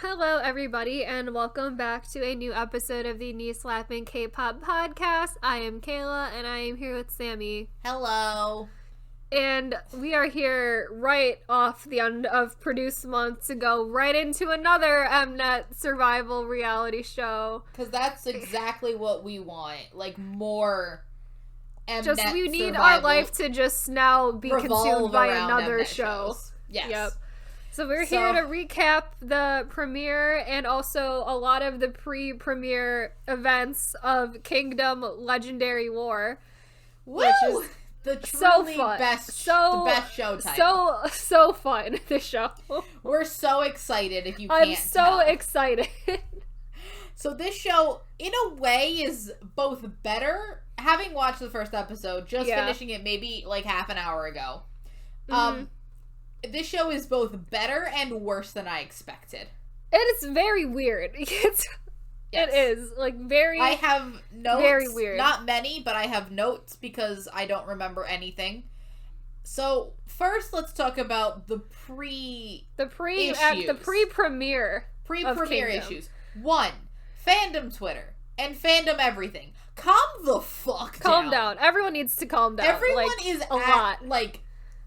Hello, everybody, and welcome back to a new episode of the new Slappin Kpop podcast. I am Kayla, and I am here with Sammi. Hello. And we are here right off the end of Produce Month to go right into another Mnet survival reality show. Because that's exactly what we want. Like, more Mnet we need survival our life to just now be consumed by another Mnet show. shows. Yes. Yep. So we're here to recap the premiere and also a lot of the pre-premiere events of Kingdom Legendary War. Woo! Which is the truly so fun. best show title. So fun, this show. We're so excited if you can't I'm so tell. excited. So this show, in a way, is both better. Having watched the first episode, just finishing it maybe like half an hour ago. This show is both better and worse than I expected. It's very weird. It is. Like, very... I have notes. Very weird. Not many, but I have notes because I don't remember anything. So, first let's talk about the pre-premiere issues. 1, fandom Twitter and fandom everything. Calm the fuck down. Calm down. Everyone needs to calm down. Everyone like, is a lot. Like,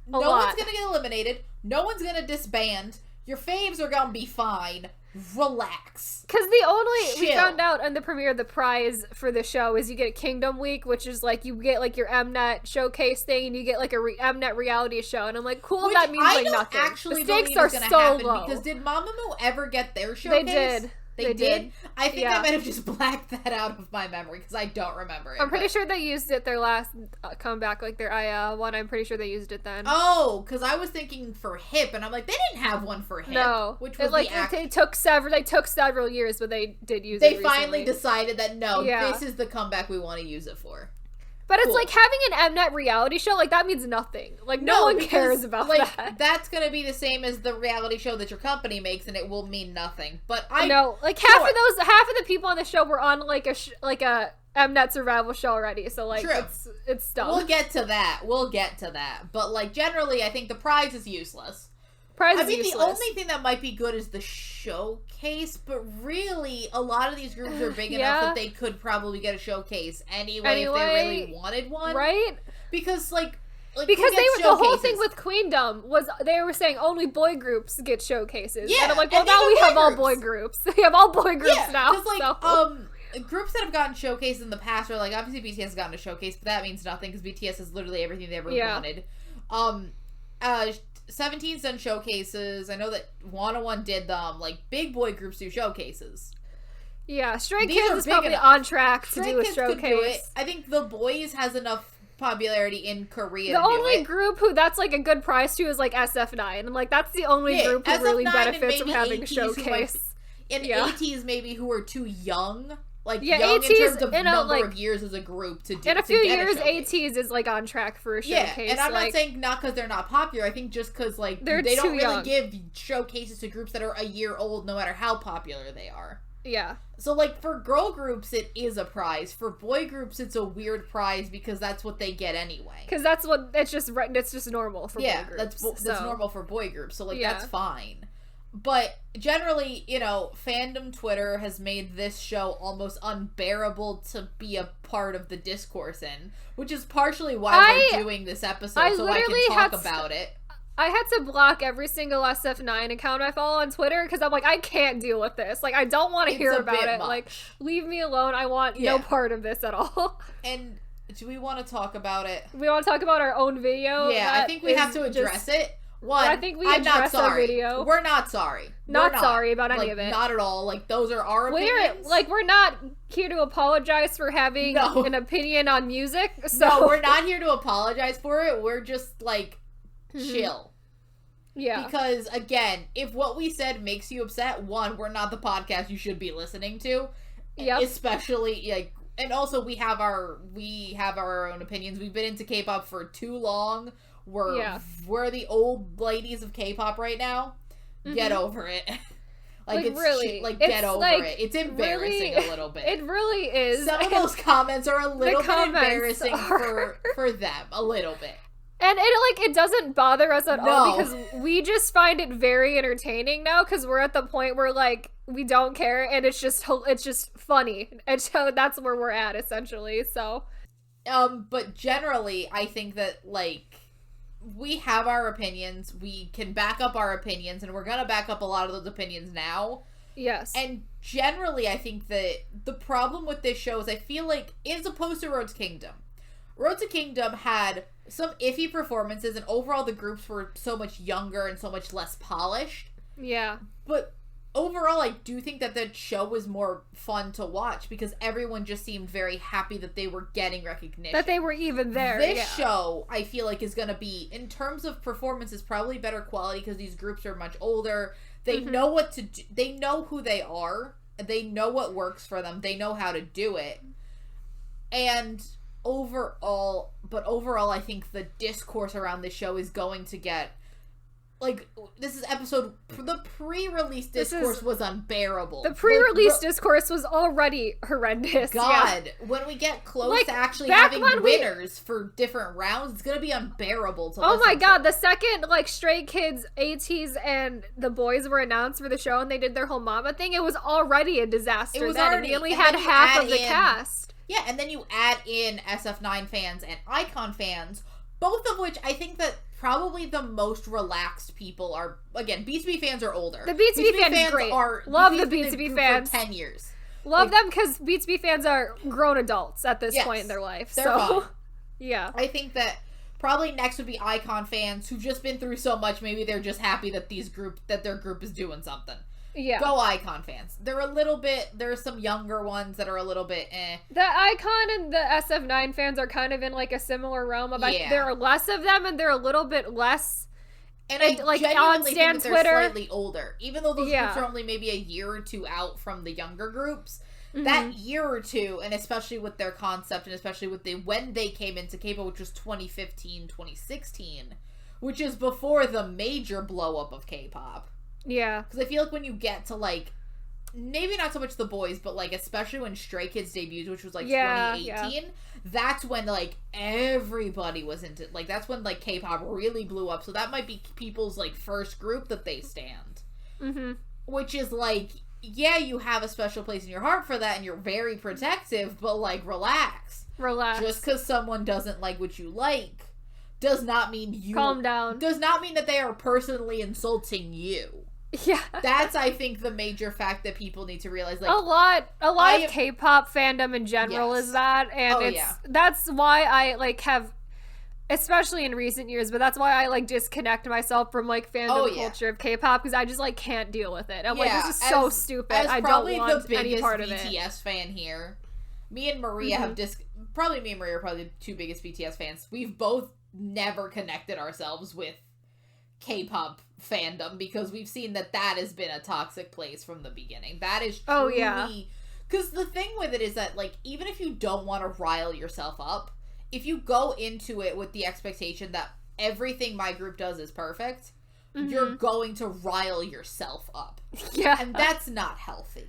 no one's gonna get eliminated. No one's gonna disband. Your faves are gonna be fine. Relax. Because we found out in the premiere, the prize for the show is you get a Kingdom Week, which is like you get like your Mnet showcase thing, and you get like a Mnet reality show. And I'm like, cool. Which that means I like don't nothing. actually The stakes believe are is gonna so happen low. because did Mamamoo ever get their showcase? They did. They did? I think I might have just blacked that out of my memory because I don't remember it. I'm pretty sure they used it their last comeback, like their IA one. I'm pretty sure they used it then. Oh, because I was thinking for Hip, and I'm like, they didn't have one for Hip. No, which was they took several years, but they did use it. They finally decided that this is the comeback we want to use it for. But it's like having an Mnet reality show, like that means nothing. Like no one cares about that. That's gonna be the same as the reality show that your company makes, and it will mean nothing. But I know, like half of the people on the show were on like a Mnet survival show already. So like it's dumb. We'll get to that. But like generally, I think the prize is useless. The only thing that might be good is the showcase, but really, a lot of these groups are big enough that they could probably get a showcase anyway if they really wanted one. Right? Because, the whole thing with Queendom was they were saying only boy groups get showcases. Yeah, and I'm like, well, now we have all boy groups. We have all boy groups now. Because, groups that have gotten showcases in the past are, like, obviously BTS has gotten a showcase, but that means nothing because BTS has literally everything they ever wanted. 17's done showcases. I know that 101 did them. Like, big boy groups do showcases. Yeah, Stray Kids is probably on track to do a showcase. I think The Boys has enough popularity in Korea the only group who that's like a good prize to is like SF9. I'm like, that's the only group who really benefits from having a showcase. ATs maybe who are too young. Like, young ATs, in terms of number of years as a group to do. In a few years, ATs is, like, on track for a showcase. Yeah, and I'm not saying not because they're not popular. I think just because, like, they don't really give showcases to groups that are a year old, no matter how popular they are. Yeah. So, like, for girl groups, it is a prize. For boy groups, it's a weird prize because that's what they get anyway. Because it's just normal for boy groups. That's normal for boy groups, so, like, that's fine. But generally, fandom Twitter has made this show almost unbearable to be a part of the discourse in, which is partially why we're doing this episode, so I can talk about it. I had to block every single SF9 account I follow on Twitter because I'm like, I can't deal with this. Like, I don't want to hear about it. Much. Like, leave me alone. I want no part of this at all. And do we want to talk about it? We want to talk about our own video? Yeah, I think we have to address it. I think we address our video. We're not sorry. Not sorry about any of it. Not at all. Like, those are our opinions. We're not here to apologize for having an opinion on music. So. No, we're not here to apologize for it. We're just, like, chill. Yeah. Because, again, if what we said makes you upset, one, we're not the podcast you should be listening to. Yep. Especially, like, and also we have our own opinions. We've been into K-pop for too long. We're the old ladies of K-pop right now. Get over it. Get over it. It's embarrassing a little bit. It really is. Some of those comments are a little bit embarrassing for them. A little bit. And it doesn't bother us at all No. because we just find it very entertaining now because we're at the point where, like, we don't care and it's just funny. And so that's where we're at, essentially, so. But generally, I think that, like, we have our opinions, we can back up our opinions, and we're gonna back up a lot of those opinions now. Yes. And generally, I think that the problem with this show is I feel like, as opposed to Road to Kingdom, Road to Kingdom had some iffy performances, and overall the groups were so much younger and so much less polished. Yeah. But overall, I do think that the show was more fun to watch because everyone just seemed very happy that they were getting recognition. That they were even there. This show, I feel like, is going to be, in terms of performances, probably better quality because these groups are much older. They know what to do. They know who they are. They know what works for them. They know how to do it. And overall, I think the discourse around this show is going to get, like, this is episode, the pre-release discourse was unbearable. The pre-release discourse was already horrendous. God, yeah. When we get close to actually having winners for different rounds, it's gonna be unbearable to listen my God, to. the second, like, Stray Kids, ATEEZ, and the boys were announced for the show and they did their whole mama thing, it was already a disaster. It was then, already, and we only had half of the cast. Yeah, and then you add in SF9 fans and iKON fans, both of which I think that probably the most relaxed people are, again, BTOB fans are older. The BTOB fans are great. Love the BTOB fans. For 10 years. Love them because BTOB fans are grown adults at this point in their life. They're fine. Yeah. I think that probably next would be iKON fans who've just been through so much, maybe they're just happy that their group is doing something. Yeah. Go iKON fans. There are some younger ones that are a little bit The iKON and the SF9 fans are kind of in, like, a similar realm. There are less of them, and they're a little bit less, and I like, on Stan think that Twitter. They're slightly older. Even though those groups are only maybe a year or two out from the younger groups, that year or two, and especially with their concept, and especially with when they came into K-pop, which was 2015, 2016, which is before the major blow-up of K-pop. Yeah. Because I feel like when you get to, like, maybe not so much the boys, but, like, especially when Stray Kids debuted, which was, like, 2018, that's when, like, everybody was into, like, that's when, like, K-pop really blew up. So that might be people's, like, first group that they stand. Mm-hmm. Which is, like, yeah, you have a special place in your heart for that, and you're very protective, but, like, relax. Just because someone doesn't like what you like does not mean you... Calm down. Does not mean that they are personally insulting you. Yeah. That's, I think, the major fact that people need to realize. Like, a lot of K-pop fandom in general is that, and that's why I, like, have, especially in recent years, but that's why I, like, disconnect myself from, like, fandom culture of K-pop, because I just, like, can't deal with it. I'm like, this is so stupid. I don't want any part of it. As probably the biggest BTS fan here, me and Maria are probably the two biggest BTS fans. We've both never connected ourselves with K-pop fandom because we've seen that has been a toxic place from the beginning. That is truly... Because the thing with it is that, like, even if you don't want to rile yourself up, if you go into it with the expectation that everything my group does is perfect, you're going to rile yourself up. Yeah. And that's not healthy.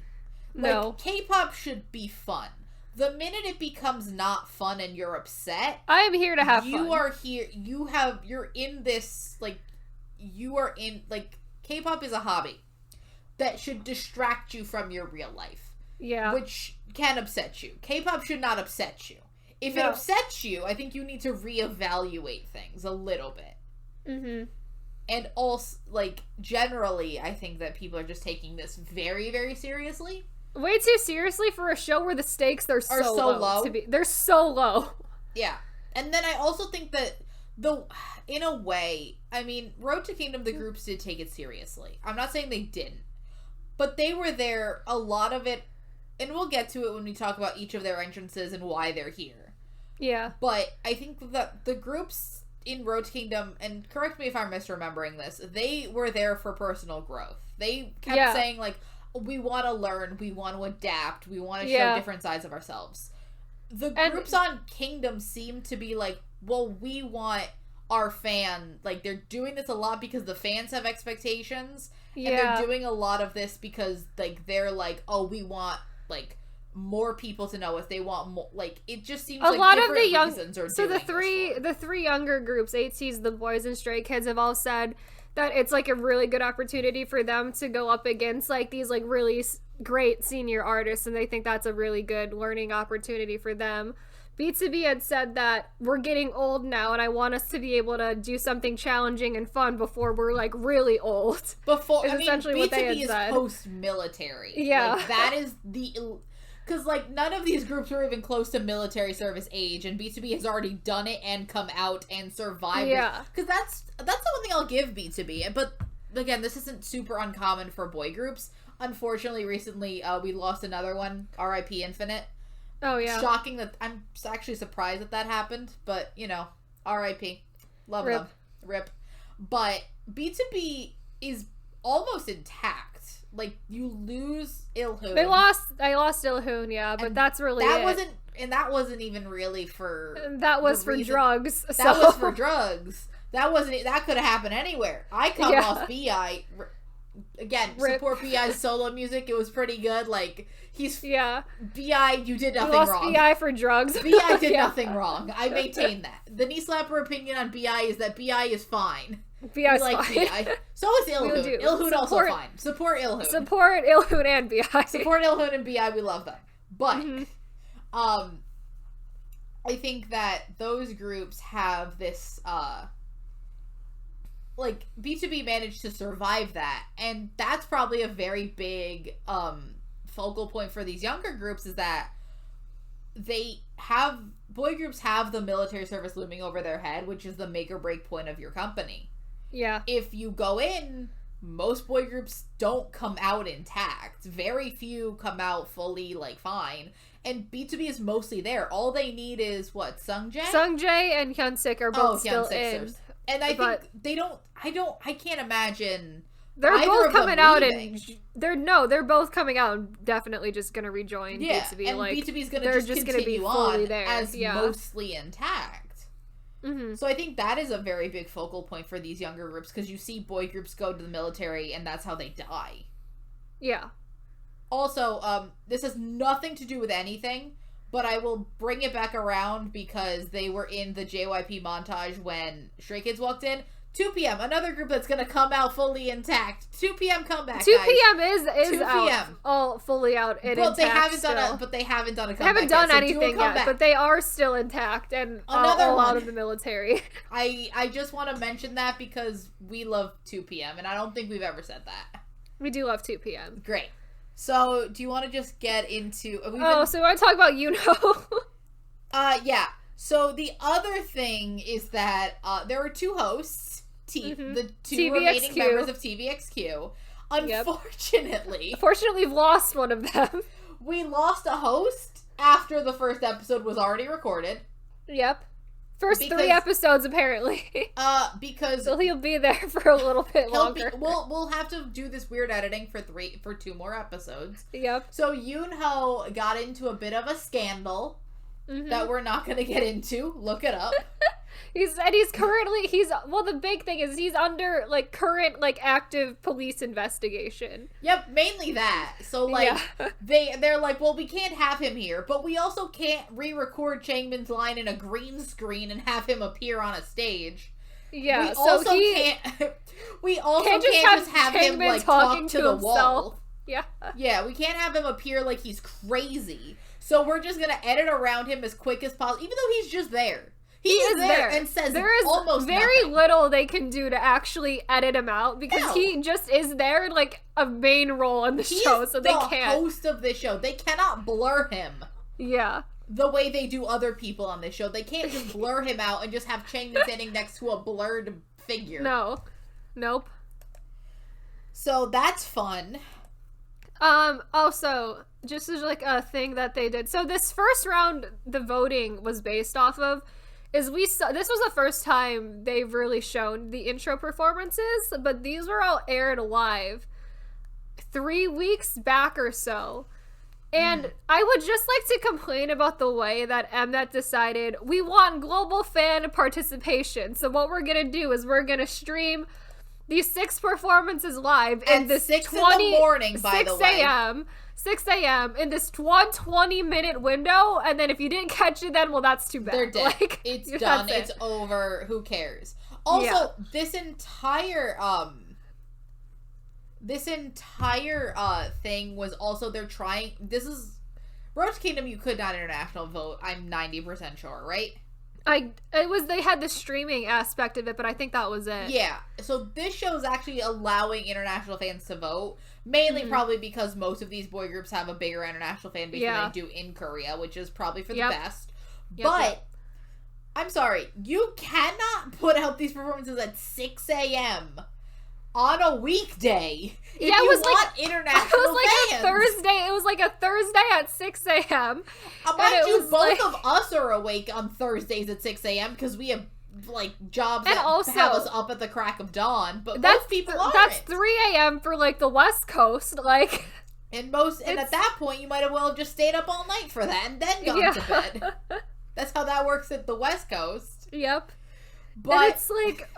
No. Like, K-pop should be fun. The minute it becomes not fun and you're upset... I am here to have fun. You are here... You're in this, like... You are in, like, K-pop is a hobby that should distract you from your real life. Yeah. Which can upset you. K-pop should not upset you. If it upsets you, I think you need to reevaluate things a little bit. Mm-hmm. And also, like, generally, I think that people are just taking this very, very seriously. Way too seriously for a show where the stakes are so low. They're so low. Yeah. And then I also think that in a way, I mean, Road to Kingdom, the groups did take it seriously. I'm not saying they didn't. But they were there, a lot of it, and we'll get to it when we talk about each of their entrances and why they're here. Yeah. But I think that the groups in Road to Kingdom, and correct me if I'm misremembering this, they were there for personal growth. They kept saying, like, we want to learn, we want to adapt, we want to show different sides of ourselves. The groups on Kingdom seem to be like, well, we want our fan, like, they're doing this a lot because the fans have expectations, and they're doing a lot of this because, like, they're like, oh, we want, like, more people to know, if they want more, like, it just seems a like lot of the young, so the three younger groups, ATEEZ, the boys, and Stray Kids, have all said that it's like a really good opportunity for them to go up against like these like really great senior artists, and they think that's a really good learning opportunity for them. B2B had said that we're getting old now, and I want us to be able to do something challenging and fun before we're like really old. Essentially what they had said. Post-military. Yeah, like, that is because like none of these groups are even close to military service age, and B2B has already done it and come out and survived. Yeah, because that's the one thing I'll give B2B. But again, this isn't super uncommon for boy groups. Unfortunately, recently we lost another one, RIP Infinite. Oh, yeah. Shocking that I'm actually surprised that happens, but, you know, RIP. Love Rip. them. Rip. But B2B is almost intact. Like, you lose Ilhoon. I lost Ilhoon, yeah, but that's really that wasn't even really for... That was for drugs. That was for drugs. That could have happened anywhere. I lost B.I. Again, support B.I.'s solo music. It was pretty good. Like, B.I., you did nothing wrong. Lost B.I. for drugs. B.I. did nothing wrong. I maintain that. The knee slapper opinion on B.I. is that B.I. is fine. B.I.'s fine. B.I. So is Ilhoon. Ilhoon also fine. Support Ilhoon. Support Ilhoon and B.I. Support Ilhoon and B.I. We love them. But, I think that those groups have this, like, B2B managed to survive that, and that's probably a very big focal point for these younger groups, is that boy groups have the military service looming over their head, which is the make or break point of your company. Yeah. If you go in, most boy groups don't come out intact. Very few come out fully, like, fine. And B2B is mostly there. All they need is, what, Sungjae? Sungjae and Hyunsik are both still in. And I think they don't... I can't imagine... They're both coming out and... They're both coming out and definitely just gonna rejoin B2B. And like, B2B's gonna just continue on there as mostly intact. Mm-hmm. So I think that is a very big focal point for these younger groups, because you see boy groups go to the military and that's how they die. Yeah. Also, this has nothing to do with anything, but I will bring it back around because they were in the JYP montage when Stray Kids walked in. 2 p.m. Another group that's gonna come out fully intact. 2 p.m. comeback. 2 p.m. is 2 out, all fully out and intact. They haven't done a comeback. They haven't done anything yet, but they are still intact and all out of the military. I just want to mention that because we love 2 p.m. and I don't think we've ever said that. We do love 2 p.m. Great. So, do you want to just get into... so I want to talk about yeah. So, the other thing is that there were 2 hosts, the 2 TVXQ. remaining members of TVXQ. Unfortunately... Unfortunately, we've lost one of them. We lost a host after the first episode was already recorded. Yep. First 3 episodes, apparently. Because... So he'll be there for a little bit longer. We'll have to do this weird editing for 2 more episodes. Yep. So Yoonho got into a bit of a scandal that we're not going to get into. Look it up. The big thing is he's under, like, current, like, active police investigation. Yep, mainly that. So, like, they're like, well, we can't have him here, but we also can't re-record Changmin's line in a green screen and have him appear on a stage. Yeah, we also can't just have him, like, talk to the wall. Yeah. Yeah, we can't have him appear like he's crazy. So we're just gonna edit around him as quick as possible, even though he's just there. He is there and says almost very nothing. Little they can do to actually edit him out because he just is there like a main role in the show, so they can't. He's the host of this show. They cannot blur him. Yeah. The way they do other people on this show. They can't just blur him out and just have Changmin standing next to a blurred figure. No. Nope. So that's fun. Also, just as like a thing that they did. So this first round, the voting was based off of this was the first time they've really shown the intro performances, but these were all aired live 3 weeks back or so. And I would just like to complain about the way that Mnet decided we want global fan participation. So what we're going to do is we're going to stream these 6 performances live in this 6 in the morning, by the way. 6 a.m. in this 120-minute window, and then if you didn't catch it then, well, that's too bad. They're dead. Like, it's done. It's over. Who cares? Also, this entire thing was also they're trying. This is Road to Kingdom. You could not international vote. I'm 90% sure, right? They had the streaming aspect of it, but I think that was it. Yeah. So this show is actually allowing international fans to vote, mainly probably because most of these boy groups have a bigger international fan base than they do in Korea, which is probably for the best. But I'm sorry, you cannot put out these performances at 6 a.m. on a weekday. If you want international fans. It was like a Thursday. It was like a Thursday at 6 a.m. Mind you, both of us are awake on Thursdays at 6 a.m. because we have like jobs that also have us up at the crack of dawn. But most people aren't. That's 3 a.m. for like the West Coast. Like, and at that point, you might have well just stayed up all night for that and then gone to bed. That's how that works at the West Coast. Yep. But it's like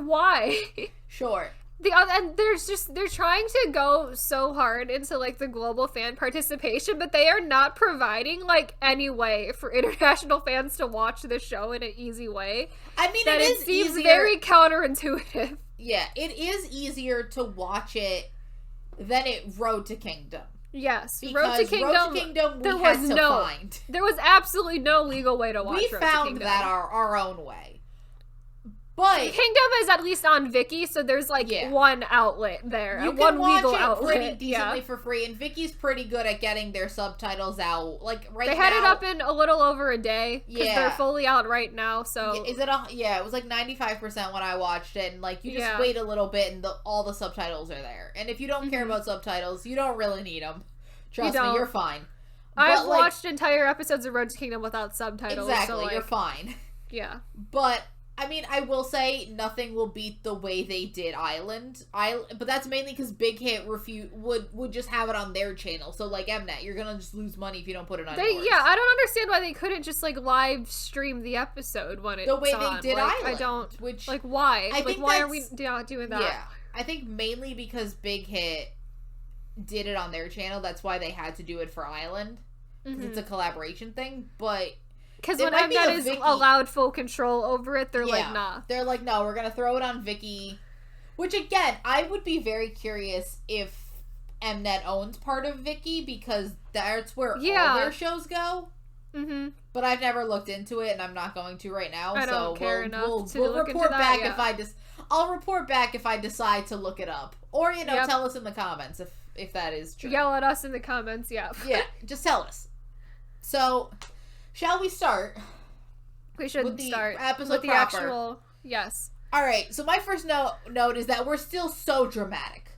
why? Sure. And they're trying to go so hard into like the global fan participation, but they are not providing like any way for international fans to watch the show in an easy way. I mean, it seems very counterintuitive. Yeah, it is easier to watch it than Road to Kingdom. Yes, Road to Kingdom there was absolutely no legal way to watch Road to Kingdom. We found that our own way. But Kingdom is at least on Viki, so there's like one outlet there. You one can watch legal it outlet. Pretty decently for free, and Viki's pretty good at getting their subtitles out. Like they had it up in a little over a day because they're fully out right now. So is it? It was like 95% when I watched it, and like you just wait a little bit, and all the subtitles are there. And if you don't care about subtitles, you don't really need them. Trust me, you're fine. I've watched entire episodes of Road to Kingdom without subtitles. Exactly, so you're fine. Yeah, but. I mean, I will say nothing will beat the way they did Island. But that's mainly because Big Hit would just have it on their channel. So, like, Mnet, you're gonna just lose money if you don't put it on yours. Yeah, I don't understand why they couldn't just, like, live stream the episode when it's on. The way they did Island. I don't. Like, why? Why are we not doing that? Yeah, I think mainly because Big Hit did it on their channel. That's why they had to do it for Island. Because it's a collaboration thing. But... Because when Mnet is allowed full control over it, they're like, nah. They're like, no, we're going to throw it on Viki. Which, again, I would be very curious if Mnet owns part of Viki, because that's where all their shows go. Mm-hmm. But I've never looked into it, and I'm not going to right now. I don't care enough to we'll look report into back that, I'll report back if I decide to look it up. Or, tell us in the comments if that is true. Yell at us in the comments, yeah. Yeah, just tell us. So... Shall we start? We should start episode with the proper. Actual. Yes. All right. So my first note is that we're still so dramatic,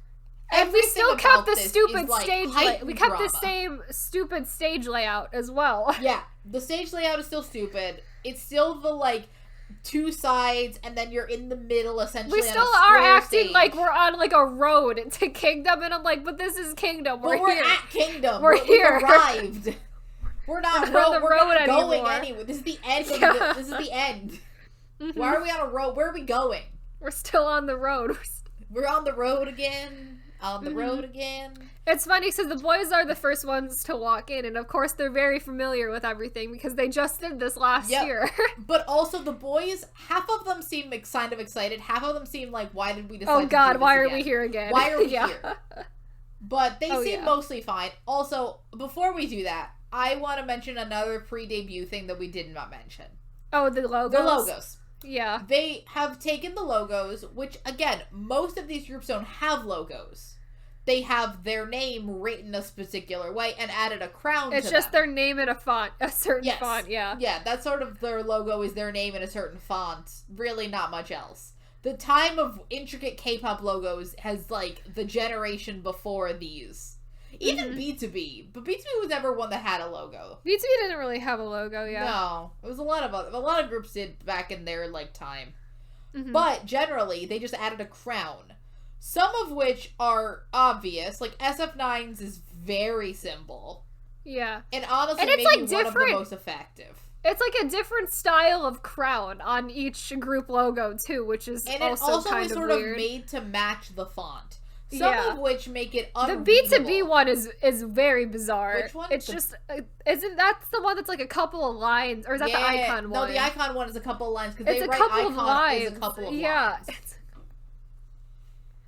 and we still kept the stupid stage. We kept drama. The same stupid stage layout as well. Yeah, the stage layout is still stupid. It's still the two sides, and then you're in the middle essentially. We still are acting stage. Like we're on like a road to Kingdom, and I'm like, but this is Kingdom. We're at Kingdom. We're here. We've arrived. We're not on the road going anywhere. This is the end. This is the end. Mm-hmm. Why are we on a road? Where are we going? We're still on the road. We're on the road again. On the road again. It's funny because the boys are the first ones to walk in, and of course they're very familiar with everything because they just did this last year. But also the boys, half of them seem kind of excited. Half of them seem like, why did we decide? Oh God, to do why this are we here again? Why are we here? But they seem mostly fine. Also, before we do that, I want to mention another pre-debut thing that we did not mention. Oh, the logos? The logos. Yeah. They have taken the logos, which, again, most of these groups don't have logos. They have their name written a particular way and added a crown to It's just their name in a font, a certain font, yeah. Yeah, that's sort of their logo is their name in a certain font. Really not much else. The time of intricate K-pop logos has, the generation before these. Even B2B. But B2B was never one that had a logo. B2B didn't really have a logo, yeah. No. It was a lot of groups did back in their, time. Mm-hmm. But, generally, they just added a crown. Some of which are obvious. Like, SF9's is very simple. Yeah. And honestly, maybe one of the most effective. It's like a different style of crown on each group logo too, which is and also it kind is of sort weird. of made to match the font. Some of which make it unreadable. The B2B one is very bizarre. Which one? It's just isn't that's the one that's like a couple of lines, or is that the icon one? No, the icon one is a couple of lines because they write icon is a couple of lines.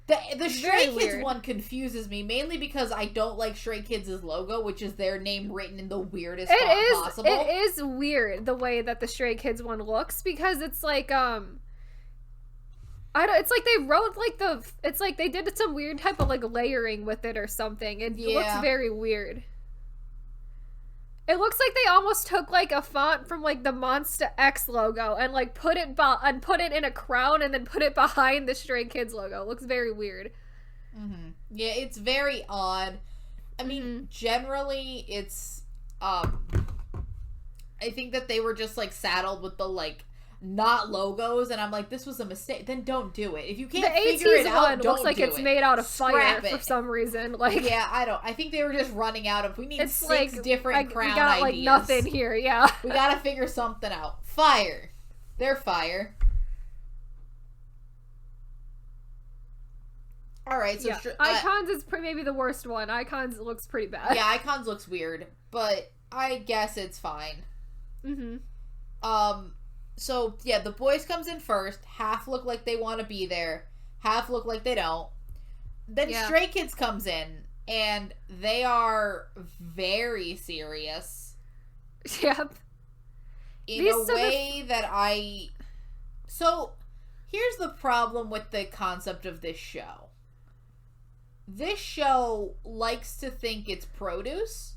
The Stray Kids one confuses me, mainly because I don't like Stray Kids' logo, which is their name written in the weirdest font possible. It is weird the way that the Stray Kids one looks, because it's like it's like they wrote like it's like they did some weird type of like layering with it or something. It looks very weird. It looks like they almost took like a font from like the Monsta X logo and like put it in a crown and then put it behind the Stray Kids logo. It looks very weird. Mm-hmm. Yeah, it's very odd. I mean, generally it's I think that they were just like saddled with the like not logos, and I'm like, this was a mistake. Then don't do it. If you can't figure it out, don't looks like it's made out of fire for some reason. Like, yeah, I think they were just running out of. We need six different crown we got, ideas. Like nothing here. Yeah, we gotta figure something out. Fire, they're fire. All right, so Icons is maybe the worst one. Icons looks pretty bad. Yeah, Icons looks weird, but I guess it's fine. So, yeah, the boys comes in first. Half look like they want to be there. Half look like they don't. Then Stray Kids comes in, and they are very serious. Yep. In a way that I... So, here's the problem with the concept of this show. This show likes to think it's produce,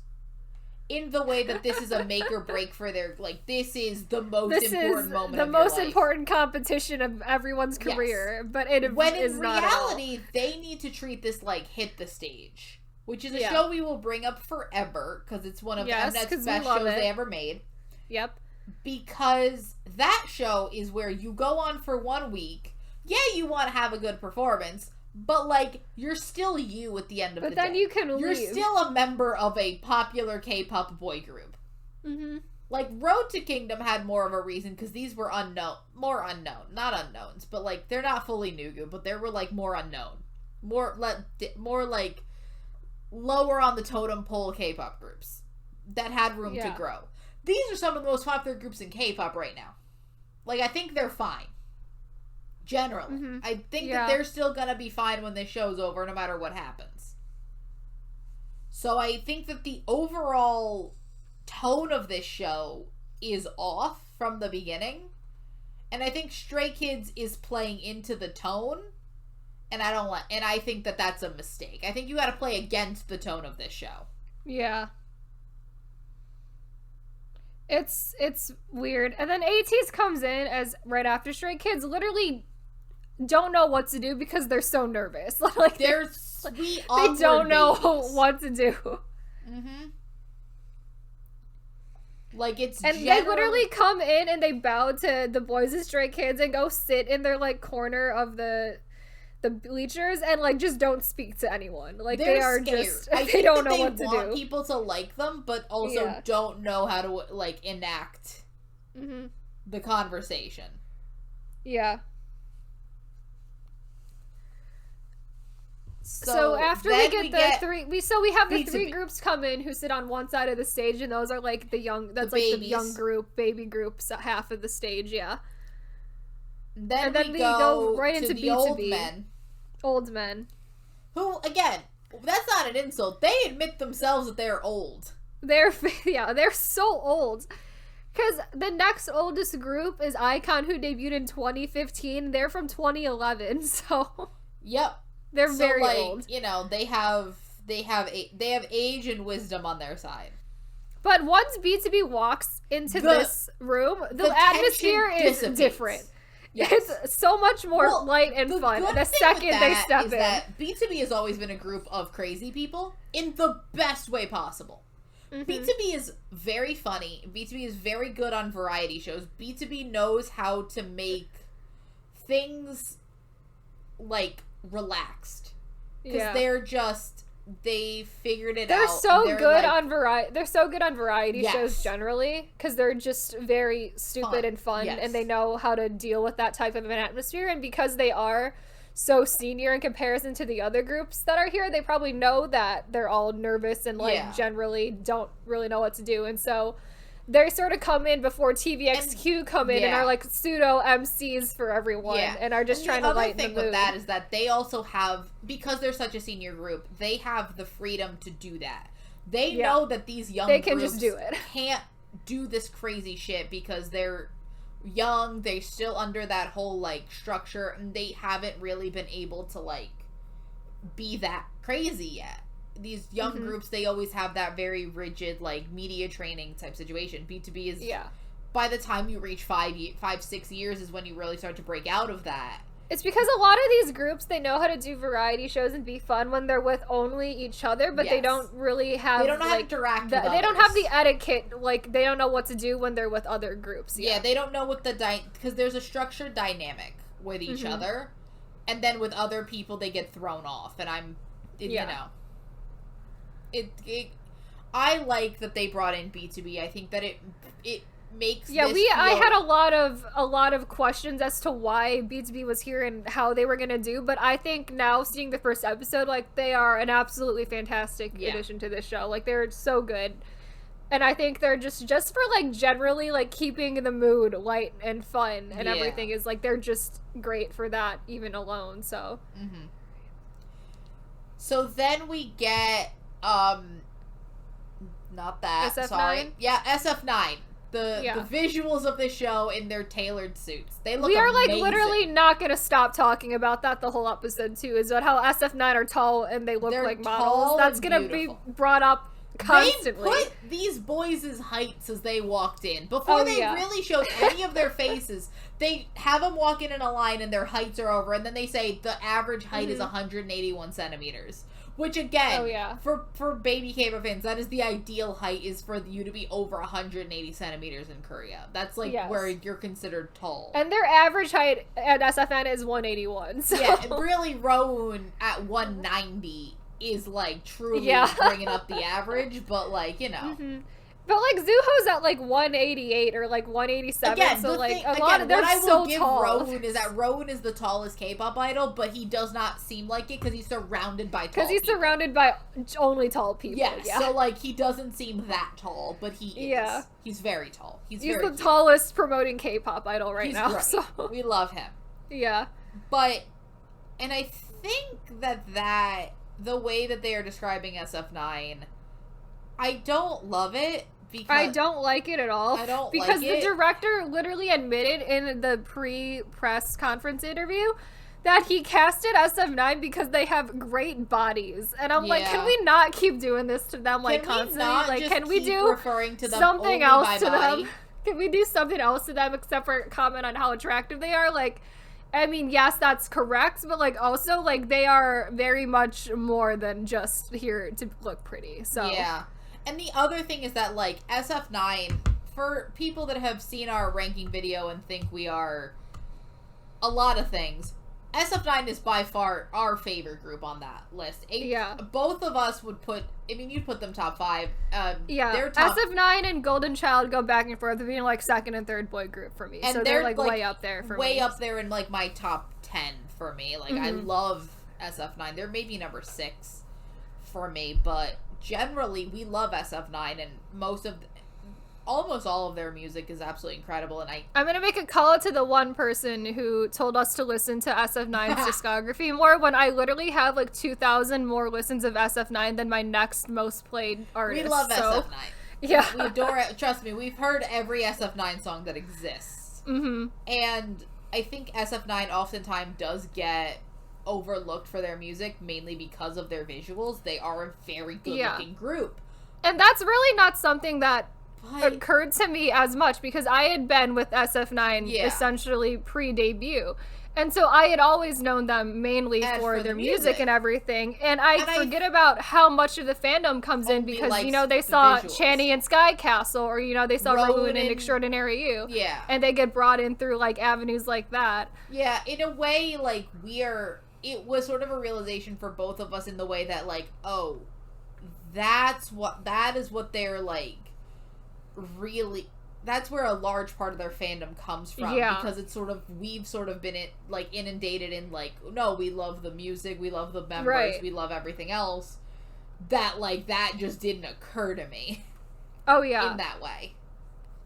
in the way that this is a make or break for their, like, this is the most important moment of your life. The most important competition of everyone's career, but it is not at all. When in reality, they need to treat this like Hit the Stage, which is a show we will bring up forever, because it's one of Mnet's best shows they ever made. Yep. Because that show is where you go on for 1 week, you want to have a good performance, but, like, you're still you at the end of the day. But then you can leave. You're still a member of a popular K-pop boy group. Like, Road to Kingdom had more of a reason, because these were more unknown. Not unknowns, but, like, they're not fully Nugu, but they were, like, more unknown. More, like, lower on the totem pole K-pop groups that had room to grow. These are some of the most popular groups in K-pop right now. Like, I think they're fine. Generally. I think that they're still gonna be fine when this show's over, no matter what happens. So I think that the overall tone of this show is off from the beginning. And I think Stray Kids is playing into the tone. And I think that that's a mistake. I think you gotta play against the tone of this show. Yeah. It's weird. And then ATEEZ comes in as right after Stray Kids, literally don't know what to do because they're so nervous. Like they're sweet, they don't know what to do. Like it's and they literally come in and they bow to the boys and Stray Kids and go sit in their like corner of the bleachers and like just don't speak to anyone. Like they are scared. They don't know what to do. They want people to like them, but also don't know how to like enact the conversation. Yeah. So after we get the three, we have the three groups come in who sit on one side of the stage, and those are like the young. That's like the young group, baby groups, half of the stage. Yeah. Then we go right into the B2B. Old men. Who again? That's not an insult. They admit themselves that they're old. They're so old. Because the next oldest group is iKON, who debuted in 2015. They're from 2011, so. Yep. They're very old. You know, they have age and wisdom on their side. But once B2B walks into this room, the atmosphere is different. Yes. It's so much more light and fun. The second they step in. That B2B has always been a group of crazy people in the best way possible. B2B is very funny. B2B is very good on variety shows. B2B knows how to make things like relaxed, because they're just they figured it they're out. So good on they're so good on variety shows generally, because they're just very stupid and fun, and they know how to deal with that type of an atmosphere. And because they are so senior in comparison to the other groups that are here, they probably know that they're all nervous and like generally don't really know what to do, and so they sort of come in before TVXQ come in and are like pseudo MCs for everyone and are just trying to lighten the mood. The other thing with that is that they also have, because they're such a senior group, they have the freedom to do that. They know that these young groups just do it. Can't do this crazy shit because they're young, they're still under that whole like structure, and they haven't really been able to like be that crazy yet. These young groups, they always have that very rigid like media training type situation. B2B is by the time you reach 5-6 years is when you really start to break out of that. It's because a lot of these groups, they know how to do variety shows and be fun when they're with only each other, but they don't really have, they don't know how to interact with others. They don't have the etiquette, like, they don't know what to do when they're with other groups. Yeah, they don't know what because there's a structured dynamic with each other, and then with other people, they get thrown off, and you know. I like that they brought in B2B. I think that it makes I had a lot of questions as to why B2B was here and how they were gonna do, but I think now seeing the first episode, like, they are an absolutely fantastic addition to this show. Like, they're so good, and I think they're just for like generally like keeping the mood light and fun and everything is like, they're just great for that even alone. So so then we get not that SF9? sorry SF9. The visuals of the show in their tailored suits. They look amazing. Like literally not gonna stop talking about that the whole episode too, is about how SF9 are tall and they look like models. That's gonna be brought up constantly. They put these boys' heights as they walked in. Before they really showed any of their faces, they have them walk in a line and their heights are over, and then they say the average height is 181 centimeters. Which, again, for baby K-pop fans, that is the ideal height, is for you to be over 180 centimeters in Korea. That's, like, where you're considered tall. And their average height at SFN is 181, so... Yeah, really, Rowoon at 190 is, like, truly bringing up the average, but, like, you know... But, like, Zuho's at, like, 188 or, like, 187, so, like, a lot of them are so tall. Rowoon is that Rowoon is the tallest K-pop idol, but he does not seem like it because he's surrounded by tall people. Because he's surrounded by only tall people, so, like, he doesn't seem that tall, but he is. Yeah. He's very tall. He's very the tallest promoting K-pop idol right now, great. So... We love him. Yeah. But, and I think that the way that they are describing SF9... I don't love it because... I don't like it at all. I don't because like it. The director literally admitted in the pre-press conference interview that he casted SF9 because they have great bodies. And I'm like, can we not keep doing this to them, like, constantly? Like, can we do referring to them something else to them? Can we do something else to them except for comment on how attractive they are? Like... I mean, yes, that's correct, but, like, also, like, they are very much more than just here to look pretty, so... Yeah. And the other thing is that, like, SF9, for people that have seen our ranking video and think we are a lot of things, SF9 is by far our favorite group on that list. Both of us would put... I mean, you'd put them top 5. SF9 and Golden Child go back and forth of being, like, second and third boy group for me. And so they're, like, way up there for me. Way up there in, like, my top 10 for me. Like, I love SF9. They're maybe number 6 for me, but generally, we love SF9, and almost all of their music is absolutely incredible, and I'm gonna make a call out to the one person who told us to listen to SF9's discography more when I literally have like 2,000 more listens of SF9 than my next most played artist. We love SF9. Yeah. We adore it. Trust me, we've heard every SF9 song that exists. And I think SF9 oftentimes does get overlooked for their music, mainly because of their visuals. They are a very good-looking group. And that's really not something that occurred to me as much because I had been with SF9 essentially pre-debut. And so I had always known them mainly for their music and everything. And I forget about how much of the fandom comes in because, you know, they saw Channy and Sky Castle, or, you know, they saw Rowoon and Extraordinary You. Yeah. And they get brought in through, like, avenues like that. Yeah, in a way, like, it was sort of a realization for both of us in the way that, like, oh, that is what they're, like, really, that's where a large part of their fandom comes from. Yeah. Because it's sort of, we've sort of been, inundated in, like, no, we love the music, we love the members, right. We love everything else. That, like, that just didn't occur to me. Oh, yeah. In that way.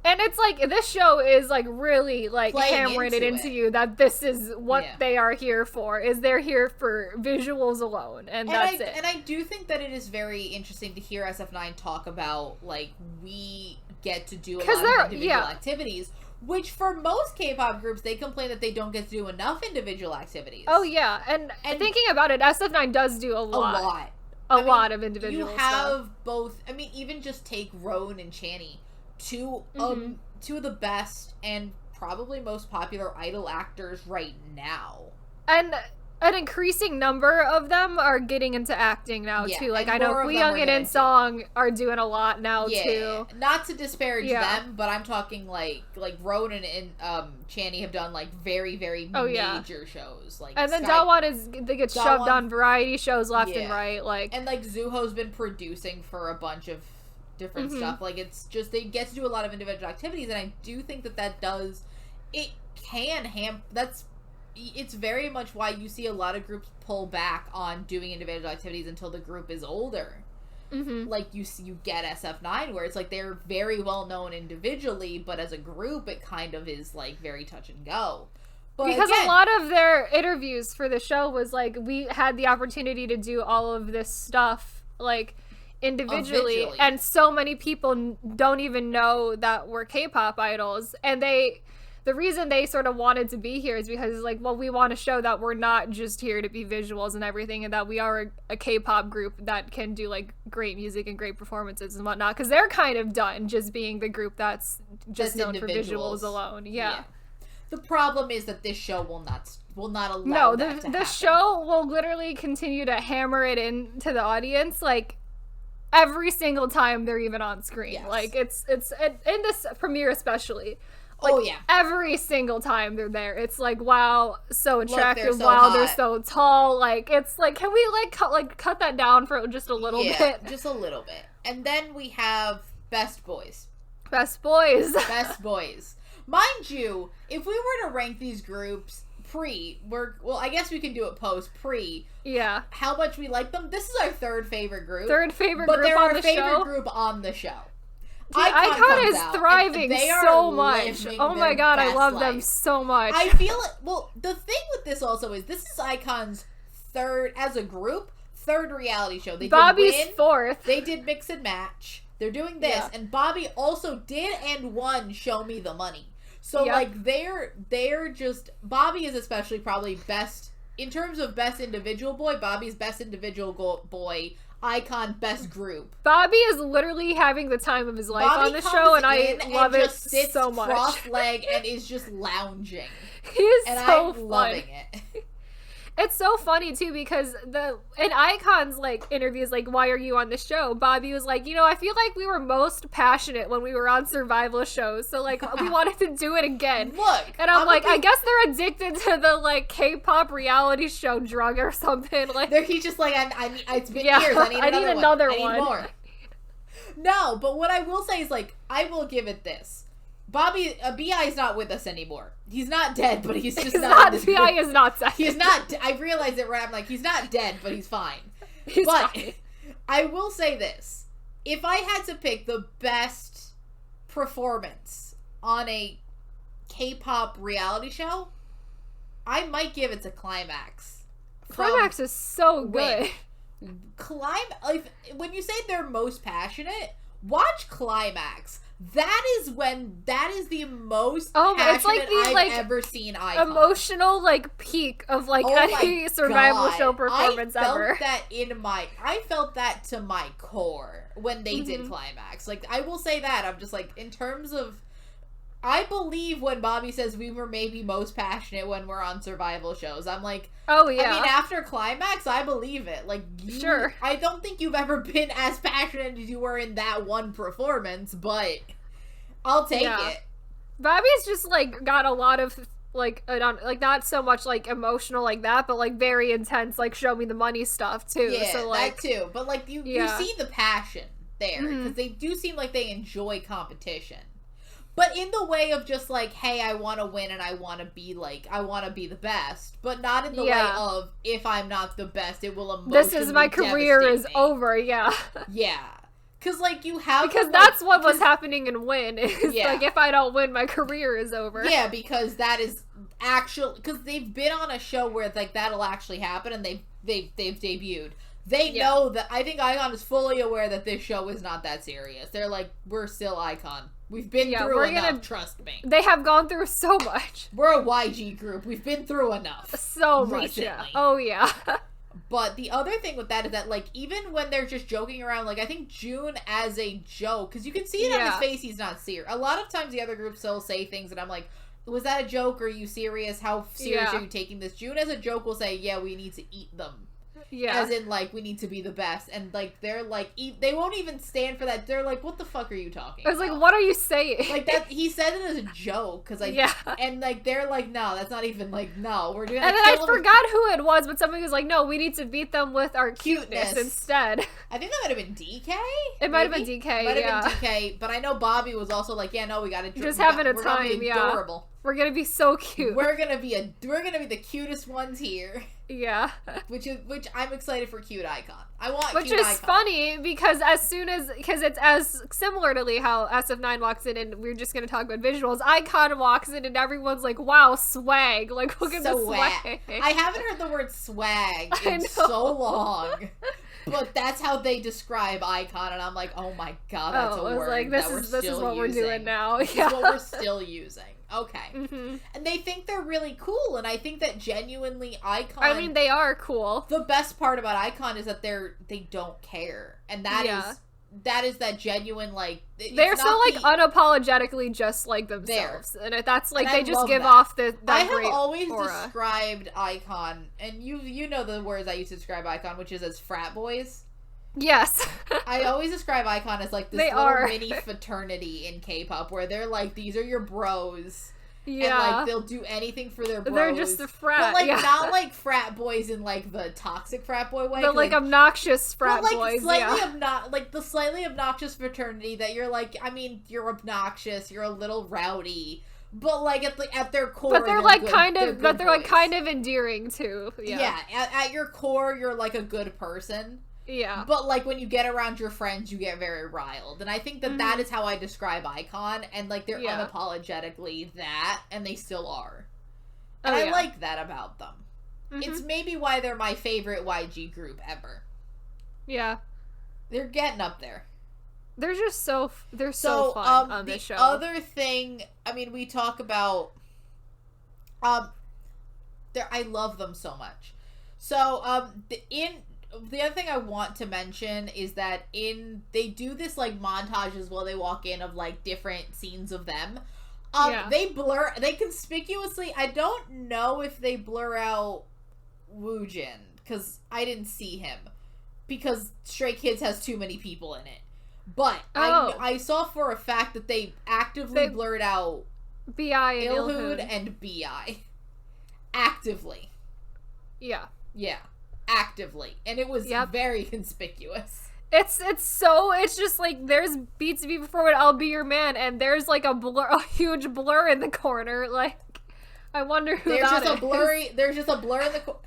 And it's like, this show is, like, really, like, hammering it into you that this is what they are here for, is they're here for visuals alone, and that's it. And I do think that it is very interesting to hear SF9 talk about, like, we get to do a lot of individual activities, which for most K-pop groups, they complain that they don't get to do enough individual activities. Oh, yeah. And thinking about it, SF9 does do a lot. A lot of individual stuff. You have both, I mean, even just take Roan and Channy. Two of the best and probably most popular idol actors right now. And an increasing number of them are getting into acting now, too. Like, I know Young and In Song are doing a lot now, too. Not to disparage them, but I'm talking, like Ronan and Channy have done, like, very, very major shows. Like, and then Daewon they get shoved on variety shows left and right. Like, and, like, Zuho's been producing for a bunch of different stuff. Like, it's just, they get to do a lot of individual activities, and I do think that does, it can it's very much why you see a lot of groups pull back on doing individual activities until the group is older. Like, you get SF9, where it's like they're very well known individually, but as a group it kind of is, like, very touch and go. But because again, a lot of their interviews for the show was like, we had the opportunity to do all of this stuff, like, individually, and so many people don't even know that we're K-pop idols, and the reason they sort of wanted to be here is because, like, well, we want to show that we're not just here to be visuals and everything, and that we are a K-pop group that can do, like, great music and great performances and whatnot, because they're kind of done just being the group that's known for visuals alone. Yeah. The problem is that this show will not allow that to happen. The show will literally continue to hammer it into the audience, like, every single time they're even on screen. Yes. Like, it's in this premiere especially. Like, every single time they're there, it's like, wow, so attractive. Look, they're so tall. Like, it's like, can we cut that down for just a little bit? Just a little bit. And then we have Best Boys. Best Boys. Best Boys. Mind you, if we were to rank these groups I guess we can do it post pre. Yeah. How much we like them. This is our third favorite group. But they're our favorite group on the show. iKON is thriving so much. Oh my god, I love them so much. I feel it. Well, the thing with this also is this is iKON's third, as a group, third reality show. Bobby's fourth. They did Mix and Match. They're doing this, and Bobby also did and won Show Me the Money. So, like, they're just... Bobby is especially probably best... In terms of best individual boy, Bobby's best individual boy. iKON best group. Bobby is literally having the time of his life on the show, and I love it so much. Cross-legged and is just lounging. He is and so I'm loving it. It's so funny, too, because in iKON's, like, interviews, like, why are you on the show? Bobby was like, I feel like we were most passionate when we were on survival shows, so, like, we wanted to do it again. Look. And I'm like, I guess they're addicted to the, like, K-pop reality show drug or something. Like, he's just like, it's been years, I need another one. I need more. No, but what I will say is, like, I will give it this. Bobby, B.I. is not with us anymore. He's not dead, but he's just not B.I. is not dead. He's not, I realized it right, I'm like, he's not dead, but he's fine. He's fine. I will say this. If I had to pick the best performance on a K-pop reality show, I might give it to Climax. Climax is so good. When you say they're most passionate, watch Climax. That is the most passionate I've ever seen iKON. Emotional, like, peak of, like, any survival show performance ever. I felt that to my core when they did Climax. Like, I will say that. I'm just like, in terms of, I believe when Bobby says we were maybe most passionate when we're on survival shows. I'm like, oh yeah. I mean, after Climax, I believe it. Like, sure. I don't think you've ever been as passionate as you were in that one performance, but I'll take it. Bobby's just, like, got a lot of, like not so much like emotional like that, but like very intense, like show me the money stuff too. Yeah, so, like, that too. But like you see the passion there, because they do seem like they enjoy competition, but in the way of just like, hey, I want to win and I want to be the best, but not in the way of, if I'm not the best, it will emotionally this is my career is over. Yeah. Because, like, you have... Because that's what was happening in Win. Is like, if I don't win, my career is over. Yeah, because that is actually... Because they've been on a show where, like, that'll actually happen, and they've debuted. They know that... I think iKON is fully aware that this show is not that serious. They're like, we're still iKON. We've been through enough, trust me. They have gone through so much. We're a YG group. We've been through enough. So much, Oh, yeah. But the other thing with that is that, like, even when they're just joking around, like, I think June as a joke, because you can see it on his face, he's not serious. A lot of times the other groups still say things, and I'm like, was that a joke? Or are you serious? How serious are you taking this? June as a joke will say, yeah, we need to eat them. Yeah. As in, like, we need to be the best. And, like, they're, like, they won't even stand for that. They're like, what the fuck are you talking about? I was like, what are you saying? Like, that, he said it as a joke, because, like, and, like, they're like, no, that's not even, like, no, we're doing. And then I forgot who it was, but somebody was like, no, we need to beat them with our cuteness instead. I think that might have been DK? It might have been DK, Might have been DK, but I know Bobby was also like, yeah, no, we gotta... Just having a time, adorable. We're gonna be so cute. We're gonna be the cutest ones here. Yeah. Which I'm excited for cute iKON. I want Which cute is iKON. funny because because it's as similarly how SF9 walks in and we're just gonna talk about visuals. iKON walks in and everyone's like, wow, swag. Like, look at the swag. I haven't heard the word swag in so long. But that's how they describe iKON, and I'm like, oh my god, that's a word like, this is what we're doing now. This is what we're still using. Okay. Mm-hmm. And they think they're really cool, and I think that genuinely iKON... I mean, they are cool. The best part about iKON is that they don't care. And that is that genuine, like... They're so, like, unapologetically just like themselves. And that's, like, they just give off that I have always described iKON, and you know the words I used to describe iKON, which is as frat boys. Yes. I always describe iKON as, like, this little mini fraternity in K-pop, where they're, like, these are your bros. Yeah. And, like, they'll do anything for their bros. They're just a frat. But, like, not, like, frat boys in, like, the toxic frat boy way. But, like, obnoxious frat boys, like, the slightly obnoxious fraternity that you're, like, I mean, you're obnoxious, you're a little rowdy. But, like, at their core, but they're like kind of endearing too. Yeah. At your core, you're like a good person. Yeah. But, like, when you get around your friends, you get very riled. And I think that that is how I describe iKON. And, like, they're unapologetically that, and they still are. And I like that about them. Mm-hmm. It's maybe why they're my favorite YG group ever. Yeah. They're getting up there. They're just so fun on this show. The other thing, I mean, we talk about, I love them so much. So, the other thing I want to mention is that they do this, like, montages while they walk in of, like, different scenes of them. They conspicuously, I don't know if they blur out Woojin, because I didn't see him, because Stray Kids has too many people in it. But I saw for a fact that they actively blurred out B.I. and Ilhood and B.I. Actively. Yeah. Yeah. Actively. And it was very conspicuous. It's just like there's BTV before it, I'll Be Your Man, and there's like a huge blur in the corner. Like, I wonder who there's just a blur in the corner.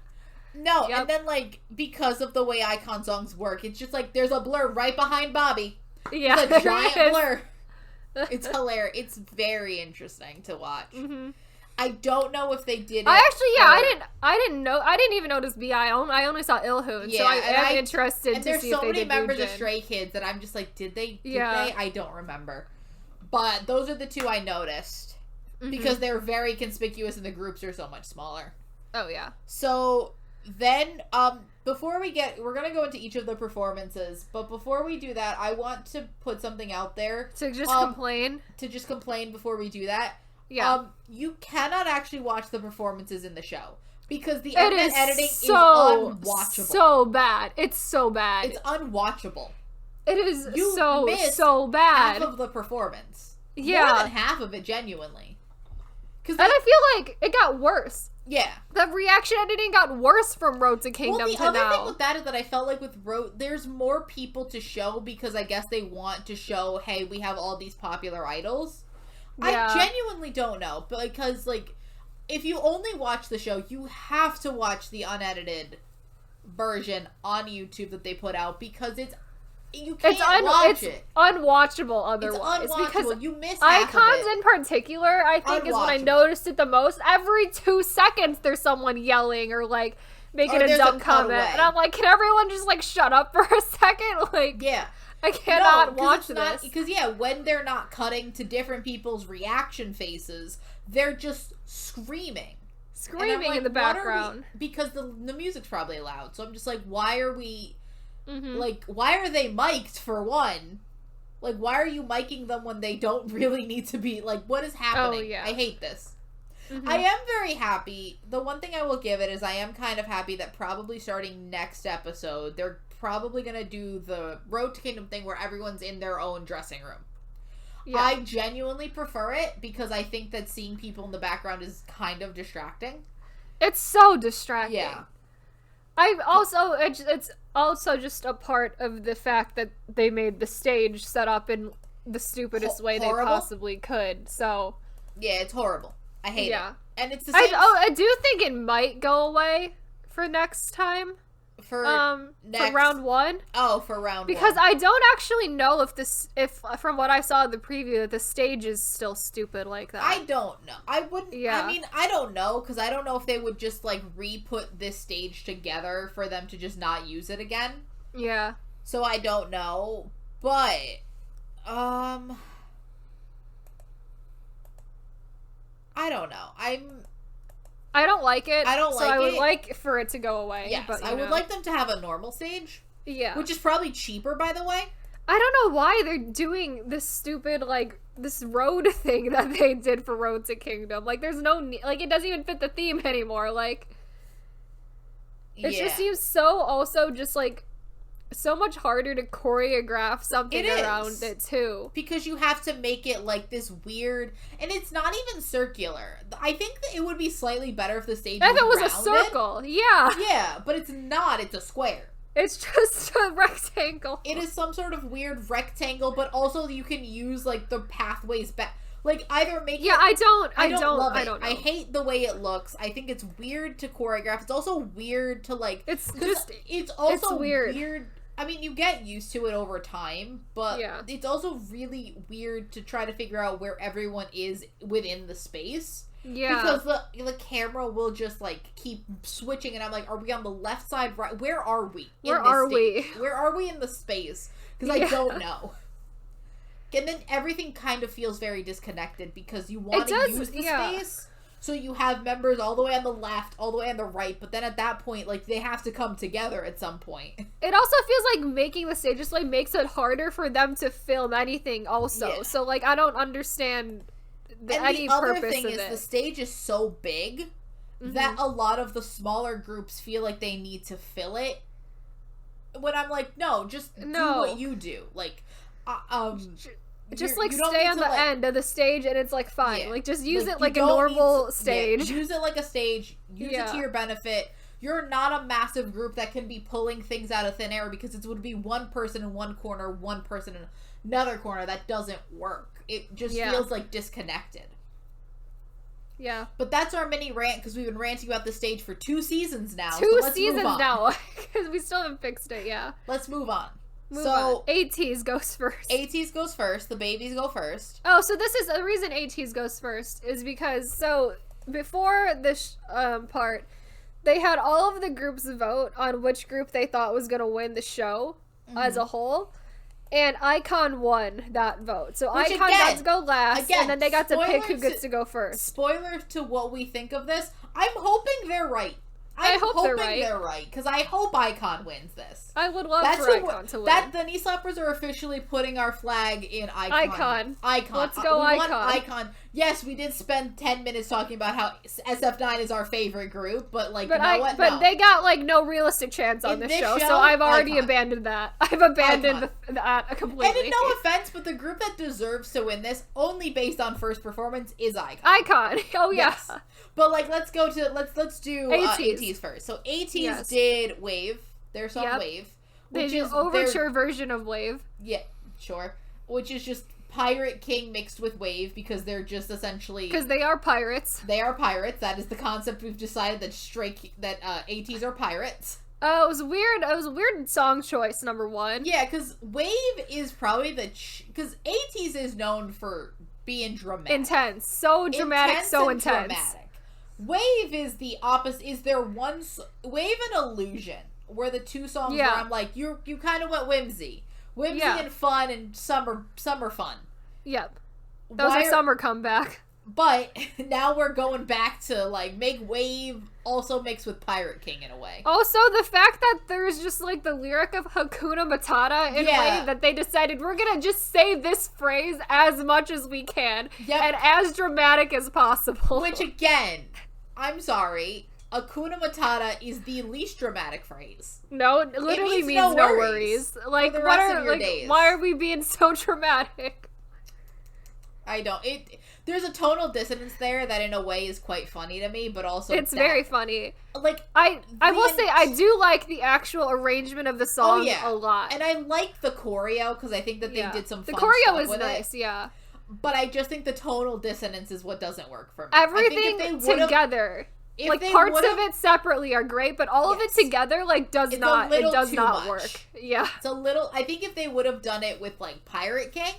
No, and then, like, because of the way iKON songs work, it's just like there's a blur right behind Bobby. Yeah. It's a giant blur. It's hilarious. It's very interesting to watch. Mm-hmm. I don't know if they did it. I didn't know. I didn't even notice B.I. I only saw Ilhoon, so I'm interested to see if they did. And there's so many members of Stray Kids that I'm just like, did they? I don't remember. But those are the two I noticed. Mm-hmm. Because they're very conspicuous and the groups are so much smaller. Oh, yeah. So, then, we're gonna go into each of the performances, but before we do that, I want to put something out there. To just complain? To just complain before we do that. Yeah. You cannot actually watch the performances in the show because the Mnet editing is unwatchable. So bad. It's so bad. It's unwatchable. It is so bad. Half of the performance. Yeah. More than half of it, genuinely. And I feel like it got worse. Yeah. The reaction editing got worse from Road to Kingdom to now. Well, the other thing with that is that I felt like with Road, there's more people to show because I guess they want to show, hey, we have all these popular idols. Yeah. I genuinely don't know, but because, like, if you only watch the show, you have to watch the unedited version on YouTube that they put out because you can't watch it. It's unwatchable otherwise. It's unwatchable. Because you miss Icons in particular, I think, is when I noticed it the most. Every 2 seconds, there's someone yelling or, like, making a dumb comment. And I'm like, can everyone just, like, shut up for a second? Like, yeah. I cannot watch this. Because, yeah, when they're not cutting to different people's reaction faces, they're just screaming. Screaming in the background. Because the music's probably loud. So I'm just like, why are we... Like, why are they mic'd, for one? Like, why are you micing them when they don't really need to be? Like, what is happening? Oh, yeah. I hate this. I am very happy. The one thing I will give it is I am kind of happy that probably starting next episode, they're probably going to do the Road to Kingdom thing where everyone's in their own dressing room. Yeah. I genuinely prefer it because I think that seeing people in the background is kind of distracting. It's so distracting. Yeah. It's also just a part of the fact that they made the stage set up in the stupidest way they possibly could. So yeah, it's horrible. I hate it. And it's the same. I do think it might go away for next time. For round 1. Oh, for round 1. Because I don't actually know if from what I saw in the preview that the stage is still stupid like that. I don't know. I wouldn't. Yeah. I mean, I don't know because I don't know if they would just like re-put this stage together for them to just not use it again. Yeah. So I don't know, but I don't know. I don't like it. I don't like it. So I would like for it to go away. Yes, but, I would like them to have a normal stage. Yeah. Which is probably cheaper, by the way. I don't know why they're doing this stupid, like, this road thing that they did for Road to Kingdom. Like, there's no... Like, it doesn't even fit the theme anymore. Like, it just seems so also just, like... so much harder to choreograph something around it too, because you have to make it like this weird, and it's not even circular. I think that it would be slightly better if the stage was rounded. A circle. Yeah, but it's not. It's a square. It's just a rectangle. It is some sort of weird rectangle, but also you can use like the pathways back. Like, either make it... I don't love it. I don't know. I hate the way it looks. I think it's weird to choreograph. It's also weird to, like... It's also weird. I mean, you get used to it over time, but it's also really weird to try to figure out where everyone is within the space. Yeah. Because the camera will just, like, keep switching, and I'm like, are we on the left side, right? Where are we? Where are we in the space? Because I don't know. And then everything kind of feels very disconnected because you want to use the space. So you have members all the way on the left, all the way on the right, but then at that point, like, they have to come together at some point. It also feels like making the stage just, like, makes it harder for them to film anything also. Yeah. So, like, I don't understand any purpose of it. And the other thing is the stage is so big that a lot of the smaller groups feel like they need to fill it. When I'm like, no, just do what you do. Like, just like stay on the end of the stage and it's like fine. Yeah. Like just use it like a normal stage. Yeah, use it like a stage. Use it to your benefit. You're not a massive group that can be pulling things out of thin air because it would be one person in one corner, one person in another corner. That doesn't work. It just feels like disconnected. Yeah. But that's our mini rant because we've been ranting about the stage for 2 seasons now. Because we still haven't fixed it, Let's move on. Move on. ATEEZ goes first. ATEEZ goes first. The babies go first. Oh, so this is the reason ATEEZ goes first is because before this part, they had all of the groups vote on which group they thought was going to win the show as a whole, and iKON won that vote. So iKON got to go last, and then they got to pick who gets to go first. Spoiler to what we think of this. I'm hoping they're right. I hope they're right, because I hope iKON wins this. I would love for iKON to win. The knee slappers are officially putting our flag in iKON. Let's go iKON. iKON. Yes, we did spend 10 minutes talking about how SF9 is our favorite group, but like, But they got like no realistic chance on this show, so I've already abandoned that. I've abandoned that completely. And no offense, but the group that deserves to win this, only based on first performance, is iKON. iKON. Oh yeah. Yes. But like, let's do ATEEZ first. So ATEEZ did Wave, their song Wave, which is overture version of Wave. Yeah, sure. Which is just Pirate King mixed with Wave, because they're just essentially, because they are pirates. They are pirates. That is the concept. We've decided that ATEEZ are pirates. Oh, it was weird. It was a weird song choice, number one. Yeah, because Wave is probably because ATEEZ is known for being dramatic, intense, so dramatic, so intense. Dramatic. Wave is the opposite. Is there one Wave and Illusion, where the two songs where I'm like, you kind of went whimsy and fun, and summer fun. Yep, those are summer comeback. But now we're going back to like make Wave also mix with Pirate King in a way. Also, the fact that there's just like the lyric of Hakuna Matata in Wave, that they decided we're gonna just say this phrase as much as we can and as dramatic as possible. Which again, I'm sorry, Hakuna Matata is the least dramatic phrase. No, it literally means no worries. Like, what are why are we being so dramatic? I don't. There's a tonal dissonance there that in a way is quite funny to me, but also it's very funny. Like, I will say I do like the actual arrangement of the song a lot, and I like the choreo because I think that they did some. The fun choreo stuff is with nice, it. But I just think the tonal dissonance is what doesn't work for me. Everything together. Like, parts of it separately are great, but all of it together, like, does not work. Yeah. It's a little, I think if they would have done it with, like, Pirate King,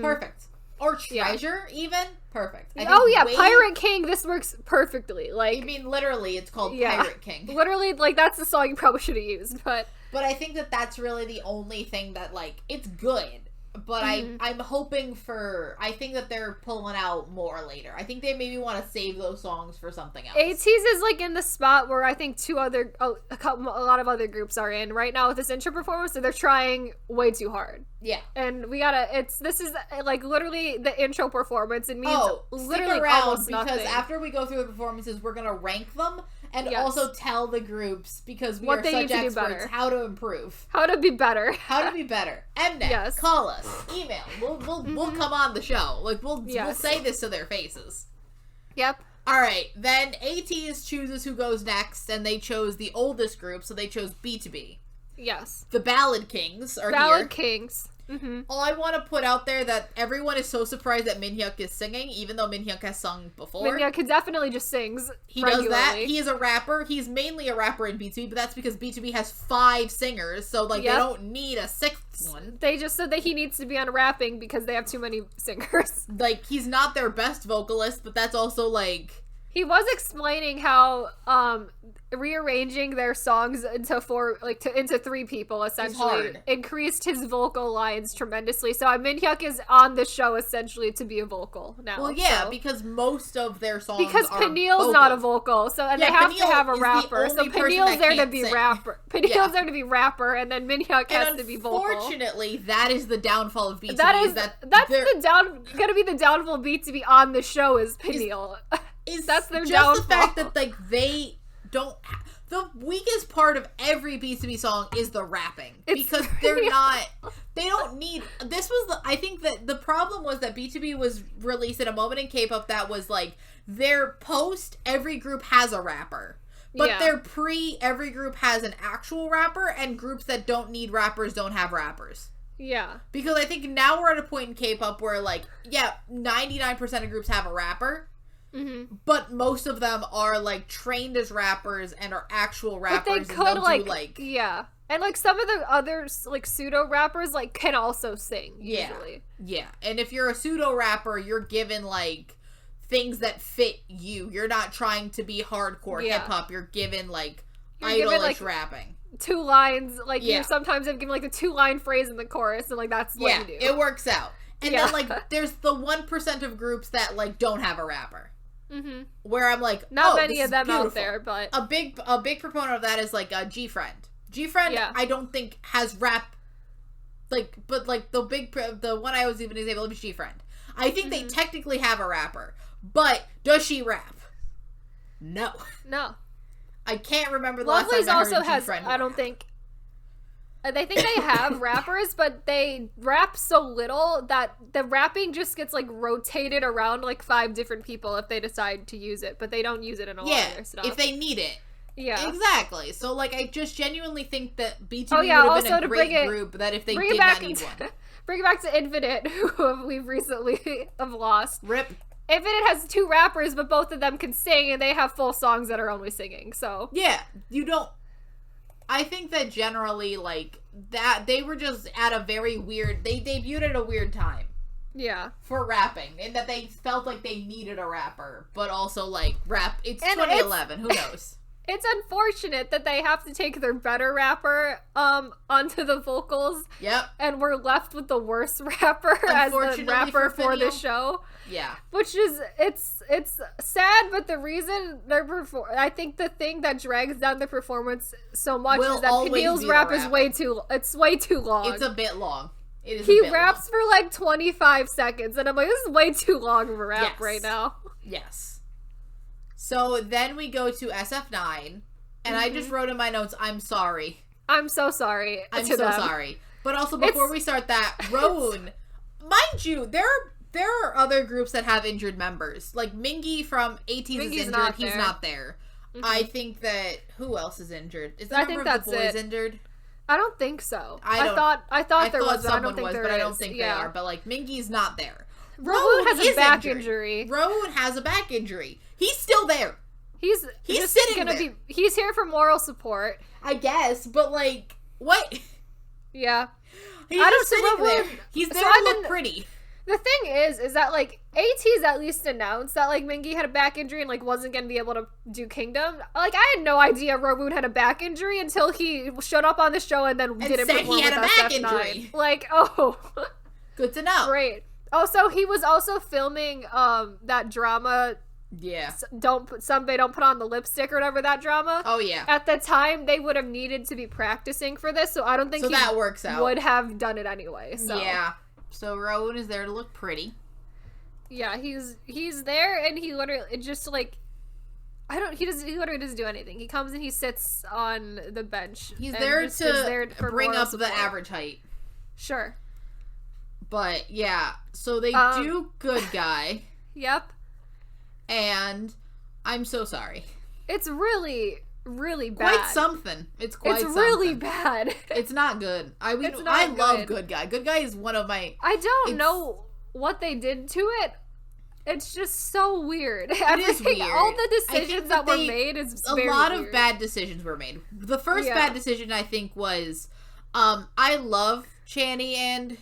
perfect. Or Treasure, even, perfect. Pirate King, this works perfectly. Like, I mean, literally, it's called Pirate King. Literally, like, that's the song you probably should have used, but I think that that's really the only thing that, like, it's good. But I'm hoping for, I think that they're pulling out more later. I think they maybe want to save those songs for something else. ATEEZ is like in the spot where I think a lot of other groups are in right now with this intro performance, so they're trying way too hard. Yeah. And this is like literally the intro performance. It means literally around, almost nothing. Because after we go through the performances, we're going to rank them and also tell the groups, because we are such experts, how to improve. How to be better. Mnet, call us, email. We'll come on the show. Like, we'll say this to their faces. Yep. All right, then ATEEZ chooses who goes next, and they chose the oldest group, so they chose B2B. Yes. The Ballad Kings are here. Ballad Kings. Mm-hmm. Oh, I want to put out there that everyone is so surprised that Minhyuk is singing, even though Minhyuk has sung before. Minhyuk definitely just sings. He does that. He is a rapper. He's mainly a rapper in B2B, but that's because B2B has 5 singers, so like they don't need a 6th one. They just said that he needs to be on rapping because they have too many singers. Like, he's not their best vocalist, but that's also like... He was explaining how rearranging their songs into 3 people essentially increased his vocal lines tremendously. So Minhyuk is on the show essentially to be a vocal now. Well, yeah, because most of their songs because Peniel's not a vocal, so they have to have a rapper. So Peniel's there to be rapper. Peniel's there to be rapper, and then Minhyuk has to be vocal. Unfortunately, that is the downfall of B2B. That's gonna be the downfall of B2B on the show is Peniel. That's their downfall. The fact that like they don't. The weakest part of every B2B song is the rapping, because they're not. They don't need. This was I think that the problem was that B2B was released at a moment in K-pop that was like their post. Every group has a rapper. But their pre, every group has an actual rapper, and groups that don't need rappers don't have rappers. Yeah. Because I think now we're at a point in K-pop where, like, 99% of groups have a rapper. Mm-hmm. But most of them are, like, trained as rappers and are actual rappers. But they could, yeah. And, like, some of the other, like, pseudo-rappers, like, can also sing, usually. Yeah. And if you're a pseudo-rapper, you're given, like, things that fit you. You're not trying to be hardcore hip-hop. You're given, like, idolish rapping. 2 lines, like, you sometimes have given, like, a 2-line phrase in the chorus, and, like, that's what you do. It works out. And then, like, there's the 1% of groups that, like, don't have a rapper. Mm-hmm. Where I'm like, not many of them out there, but a big proponent of that is like G-Friend. G-Friend, I don't think has rap, like, but like the one I was even able to is G-Friend. I think they technically have a rapper, but does she rap? No. I can't remember the last time I heard G-Friend. I don't think. They think they have rappers, but they rap so little that the rapping just gets like rotated around like 5 different people if they decide to use it, but they don't use it in a lot of their stuff. If they need it. Yeah. Exactly. So like I just genuinely think that BTOB would have been a great group that if they did not need one. Bring it back to Infinite, who we've recently have lost. Rip. Infinite has 2 rappers, but both of them can sing, and they have full songs that are only singing, so. Yeah, you don't... I think that generally, like, that they were just at a very weird... They debuted at a weird time. Yeah. For rapping, and that they felt like they needed a rapper, but also, like, rap... It's 2011, who knows? It's unfortunate that they have to take their better rapper onto the vocals. Yep. And we're left with the worst rapper as the rapper for the show. Yeah. Which is, it's sad, but the reason I think the thing that drags down the performance so much is that Keneal's rap is way too long. It's a bit long. He raps for like 25 seconds, and I'm like, this is way too long of a rap right now. Yes. So then we go to SF9, and I just wrote in my notes, I'm sorry. I'm so sorry. I'm so sorry. But also, before we start that, Rowoon, mind you, there are other groups that have injured members. Like, Mingi from ATEEZ is injured. He's not there. I think that, who else is injured? Is that member of the boys injured? I don't think so. I thought there was, but I don't think there is. But I don't think they are. But, like, Mingi's not there. Rowoon has a back injury. Rowoon has a back injury. He's still there. He's sitting there. He's here for moral support, I guess. But like, what? Yeah, he's just sitting there. He's there to look pretty. The thing is that like ATEEZ at least announced that like Mingi had a back injury and like wasn't gonna be able to do Kingdom. Like I had no idea Rowoon had a back injury until he showed up on the show and then didn't perform with SF9. Like, oh, good to know. Great. Also, he was also filming that drama. Yeah. Somebody don't put on the lipstick or whatever, that drama. Oh yeah. At the time, they would have needed to be practicing for this, so I don't think that works out. Would have done it anyway. So. Yeah. So Rowoon is there to look pretty. Yeah, he's there, and he literally just like he literally doesn't do anything. He comes and he sits on the bench. He's there to bring up the average height. Sure. But yeah, so they do Good Guy. Yep. And I'm so sorry. It's really, really bad. Quite something. It's really bad. It's not good. I love Good Guy. Good Guy is one of my... I don't know what they did to it. It's just so weird. It is weird. All the decisions that were made is very weird. A lot of bad decisions were made. The first bad decision, I think, was... I love Channy and...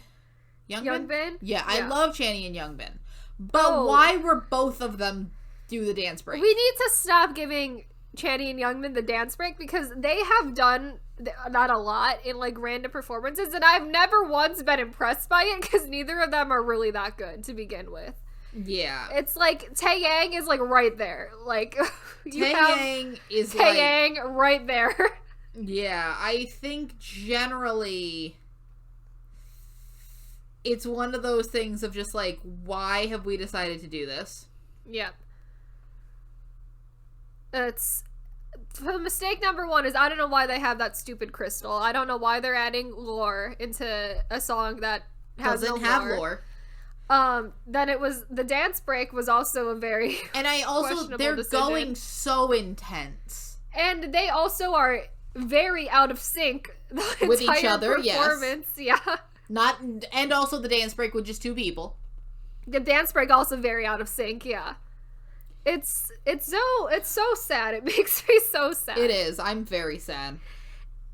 Youngbin? Yeah, I love Channy and Youngbin. But why were both of them do the dance break? We need to stop giving Channy and Youngbin the dance break because they have done not a lot in like random performances, and I've never once been impressed by it because neither of them are really that good to begin with. Yeah. It's like Taeyang is like right there. Like Taeyang is Taeyang right there. Yeah, I think generally it's one of those things of just like, why have we decided to do this? Yep. Mistake number 1 is I don't know why they have that stupid crystal. I don't know why they're adding lore into a song that doesn't have lore. Then it was the dance break was also a very and I also they're decision. Going so intense, and they also are very out of sync with each other. Performance. Yes, yeah. Not and also the dance break with just 2 people. The dance break also very out of sync. Yeah, it's so sad. It makes me so sad. It is. I'm very sad.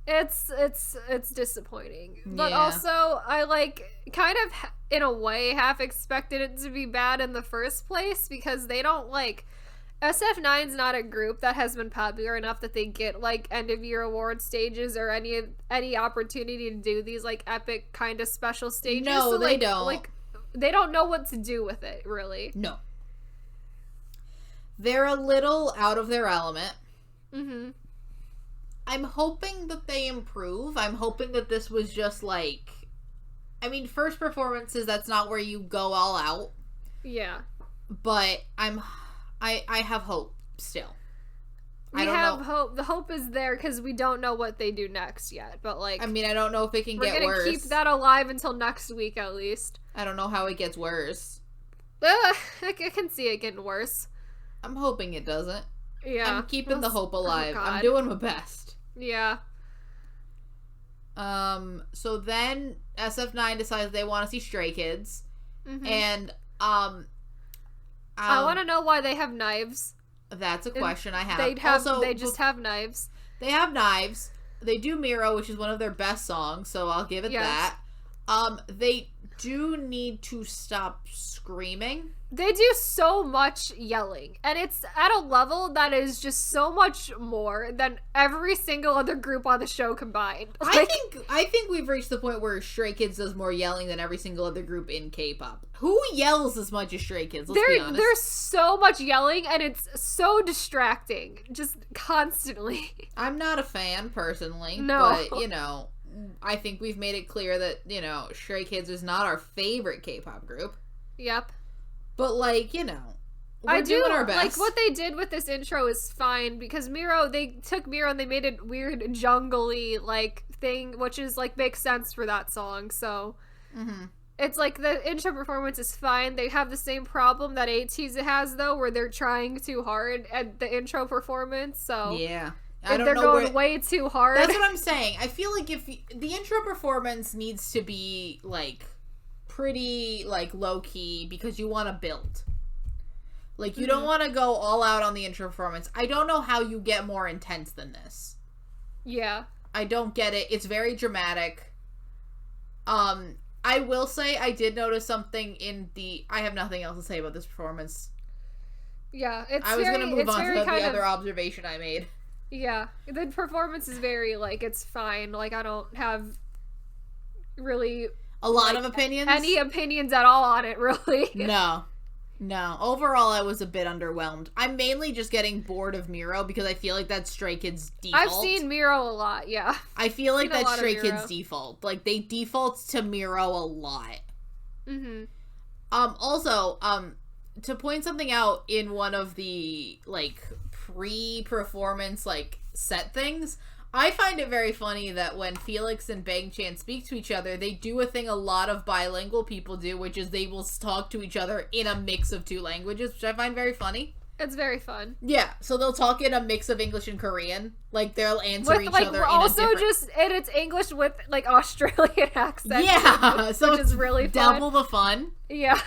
It's disappointing, but also I like kind of in a way half expected it to be bad in the first place because they don't like SF9's not a group that has been popular enough that they get like end of year award stages or any opportunity to do these like epic kind of special stages. No, so, they don't. Like they don't know what to do with it really. No, they're a little out of their element. Mm-hmm. I'm hoping that they improve. I'm hoping that this was just like, I mean, first performances, that's not where you go all out. Yeah. But I have hope still. We have hope. The hope is there because we don't know what they do next yet. But, like... I mean, I don't know if it can get worse. We're gonna keep that alive until next week, at least. I don't know how it gets worse. I can see it getting worse. I'm hoping it doesn't. Yeah. I'm keeping the hope alive. I'm doing my best. Yeah. So then SF9 decides they want to see Stray Kids. Mm-hmm. And, I want to know why they have knives. That's a question I have. They just have knives. They have knives. They do Miro, which is one of their best songs, so I'll give it that. They do need to stop screaming. They do so much yelling, and it's at a level that is just so much more than every single other group on the show combined. Like, I think we've reached the point where Stray Kids does more yelling than every single other group in K-pop. Who yells as much as Stray Kids? Let's be honest. There's so much yelling, and it's so distracting, just constantly. I'm not a fan, personally, no. But, you know, I think we've made it clear that, you know, Stray Kids is not our favorite K-pop group. Yep. But, like, you know, we're doing our best. Like, what they did with this intro is fine, because they took Miro and they made it weird, jungly, like, thing, which is, like, makes sense for that song, so... Mm-hmm. It's like, the intro performance is fine. They have the same problem that ATEEZ has, though, where they're trying too hard at the intro performance, so... Yeah. They're going way too hard. That's what I'm saying. I feel like if the intro performance needs to be, like... pretty, like, low-key, because you want to build. Like, you don't want to go all out on the intro performance. I don't know how you get more intense than this. Yeah. I don't get it. It's very dramatic. I will say I did notice something in the... I have nothing else to say about this performance. Yeah, I was going to move on to the other observation I made. Yeah. The performance is very, like, it's fine. Like, I don't have really... A lot of opinions? Any opinions at all on it, really. No. Overall, I was a bit underwhelmed. I'm mainly just getting bored of Miro because I feel like that's Stray Kids' default. I've seen Miro a lot, yeah. I feel like that's Stray Kids' default. Like, they default to Miro a lot. Mm-hmm. Also, to point something out in one of the, like, pre-performance, like, set things... I find it very funny that when Felix and Bang Chan speak to each other, they do a thing a lot of bilingual people do, which is they will talk to each other in a mix of two languages, which I find very funny. It's very fun. Yeah, so they'll talk in a mix of English and Korean. Like, they'll answer each other in also and it's English with, like, Australian accent. Yeah, so which is really fun. Double the fun. Yeah.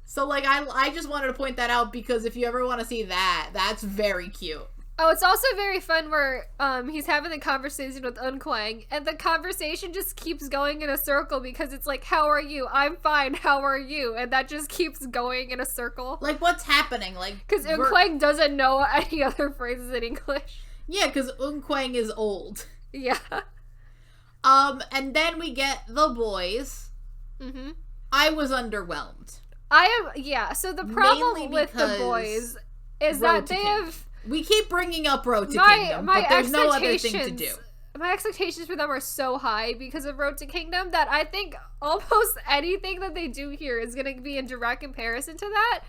So, like, I just wanted to point that out because if you ever want to see that, that's very cute. Oh, it's also very fun where he's having the conversation with Eunkwang, and the conversation just keeps going in a circle because it's like, how are you? I'm fine, how are you? And that just keeps going in a circle. Like, what's happening? Like, because Eunkwang doesn't know any other phrases in English. Yeah, because Eunkwang is old. Yeah. And then we get the boys. Mm-hmm. I was underwhelmed. So the problem with the boys is that they have... We keep bringing up Road to Kingdom, but there's no other thing to do. My expectations for them are so high because of Road to Kingdom that I think almost anything that they do here is going to be in direct comparison to that.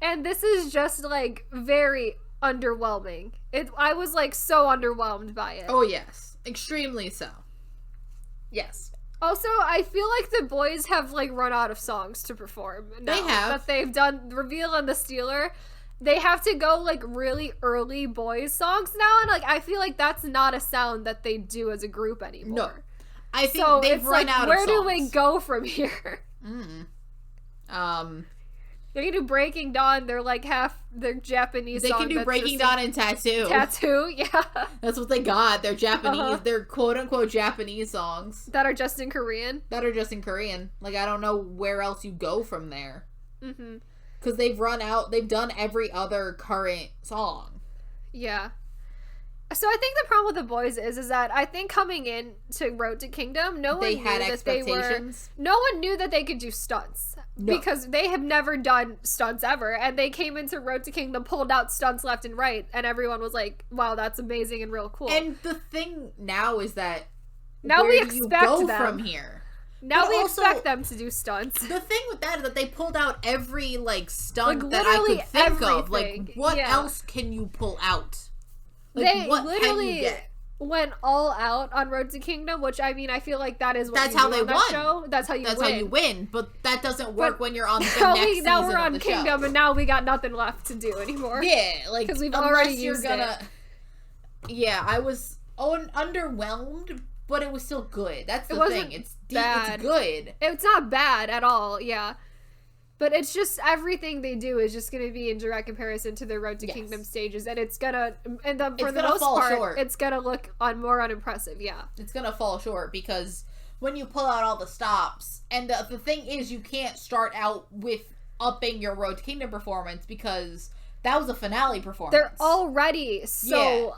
And this is just, like, very underwhelming. I was, like, so underwhelmed by it. Oh, yes. Extremely so. Yes. Also, I feel like the boys have, like, run out of songs to perform. They have. That they've done Reveal and The Stealer. They have to go, like, really early boys songs now, and, like, I feel like that's not a sound that they do as a group anymore. No. I think they've run out of songs. Where do we go from here? They can do Breaking Dawn. They're, like, they're Japanese songs. They can do Breaking Dawn and Tattoo. Tattoo, yeah. That's what they got. They're Japanese. They're quote-unquote Japanese songs. That are just in Korean. Like, I don't know where else you go from there. Mm-hmm. Because they've done every other current song. Yeah. So I think the problem with the boys is that I think coming in to Road to Kingdom, no one knew that they could do stunts. No. Because they have never done stunts ever, and they came into Road to Kingdom, pulled out stunts left and right, and everyone was like, wow, that's amazing and real cool. And the thing now is that now we expect them from here. Now we expect them to do stunts. The thing with that is that they pulled out every, like, stunt that I could think of. Like, what else can you pull out? They literally went all out on Road to Kingdom, which I mean, I feel like that is what that's how they won. Show. That's how you win, but that doesn't work when you're on the next season. Now we're on Kingdom, show. And now we got nothing left to do anymore. Yeah, like because we've already used it. Yeah, I was underwhelmed, but it was still good. That's the thing. It's bad. It's good. It's not bad at all. Yeah. But it's just everything they do is just going to be in direct comparison to the Road to Kingdom stages, and it's gonna, for the most part, it's gonna look more unimpressive. Yeah, it's gonna fall short because when you pull out all the stops, and the thing is, you can't start out with upping your Road to Kingdom performance because that was a finale performance. They're already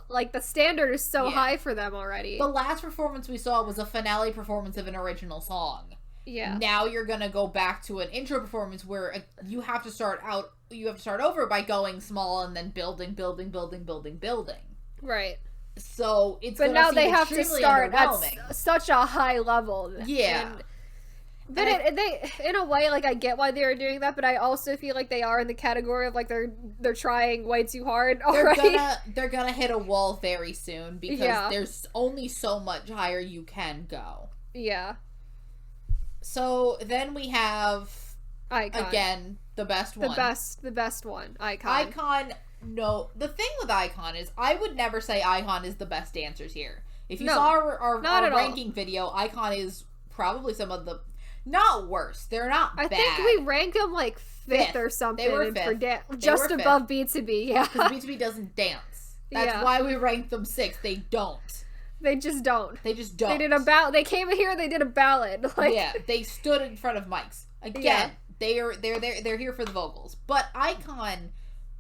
like the standard is so high for them already. The last performance we saw was a finale performance of an original song. Yeah. Now you're gonna go back to an intro performance where you have to start over by going small and then building. Right. So it's but now they have to start at such a high level. Yeah. But they in a way, like, I get why they are doing that, but I also feel like they are in the category of like they're trying way too hard already. They're gonna hit a wall very soon because there's only so much higher you can go. Yeah. So then we have iKON. Again, the best one. The best one. iKON. iKON. No, the thing with iKON is I would never say iKON is the best dancers here. If you saw our ranking video, iKON is probably some of the not worse. They're not bad. I think we rank them like fifth or something. They were fifth. Just above B2B. Yeah, because B2B doesn't dance. That's why we ranked them sixth. They don't. They just don't. They just don't. They did They came here. They did a ballad. Like, yeah, they stood in front of mics. Again, they're here for the vocals. But iKON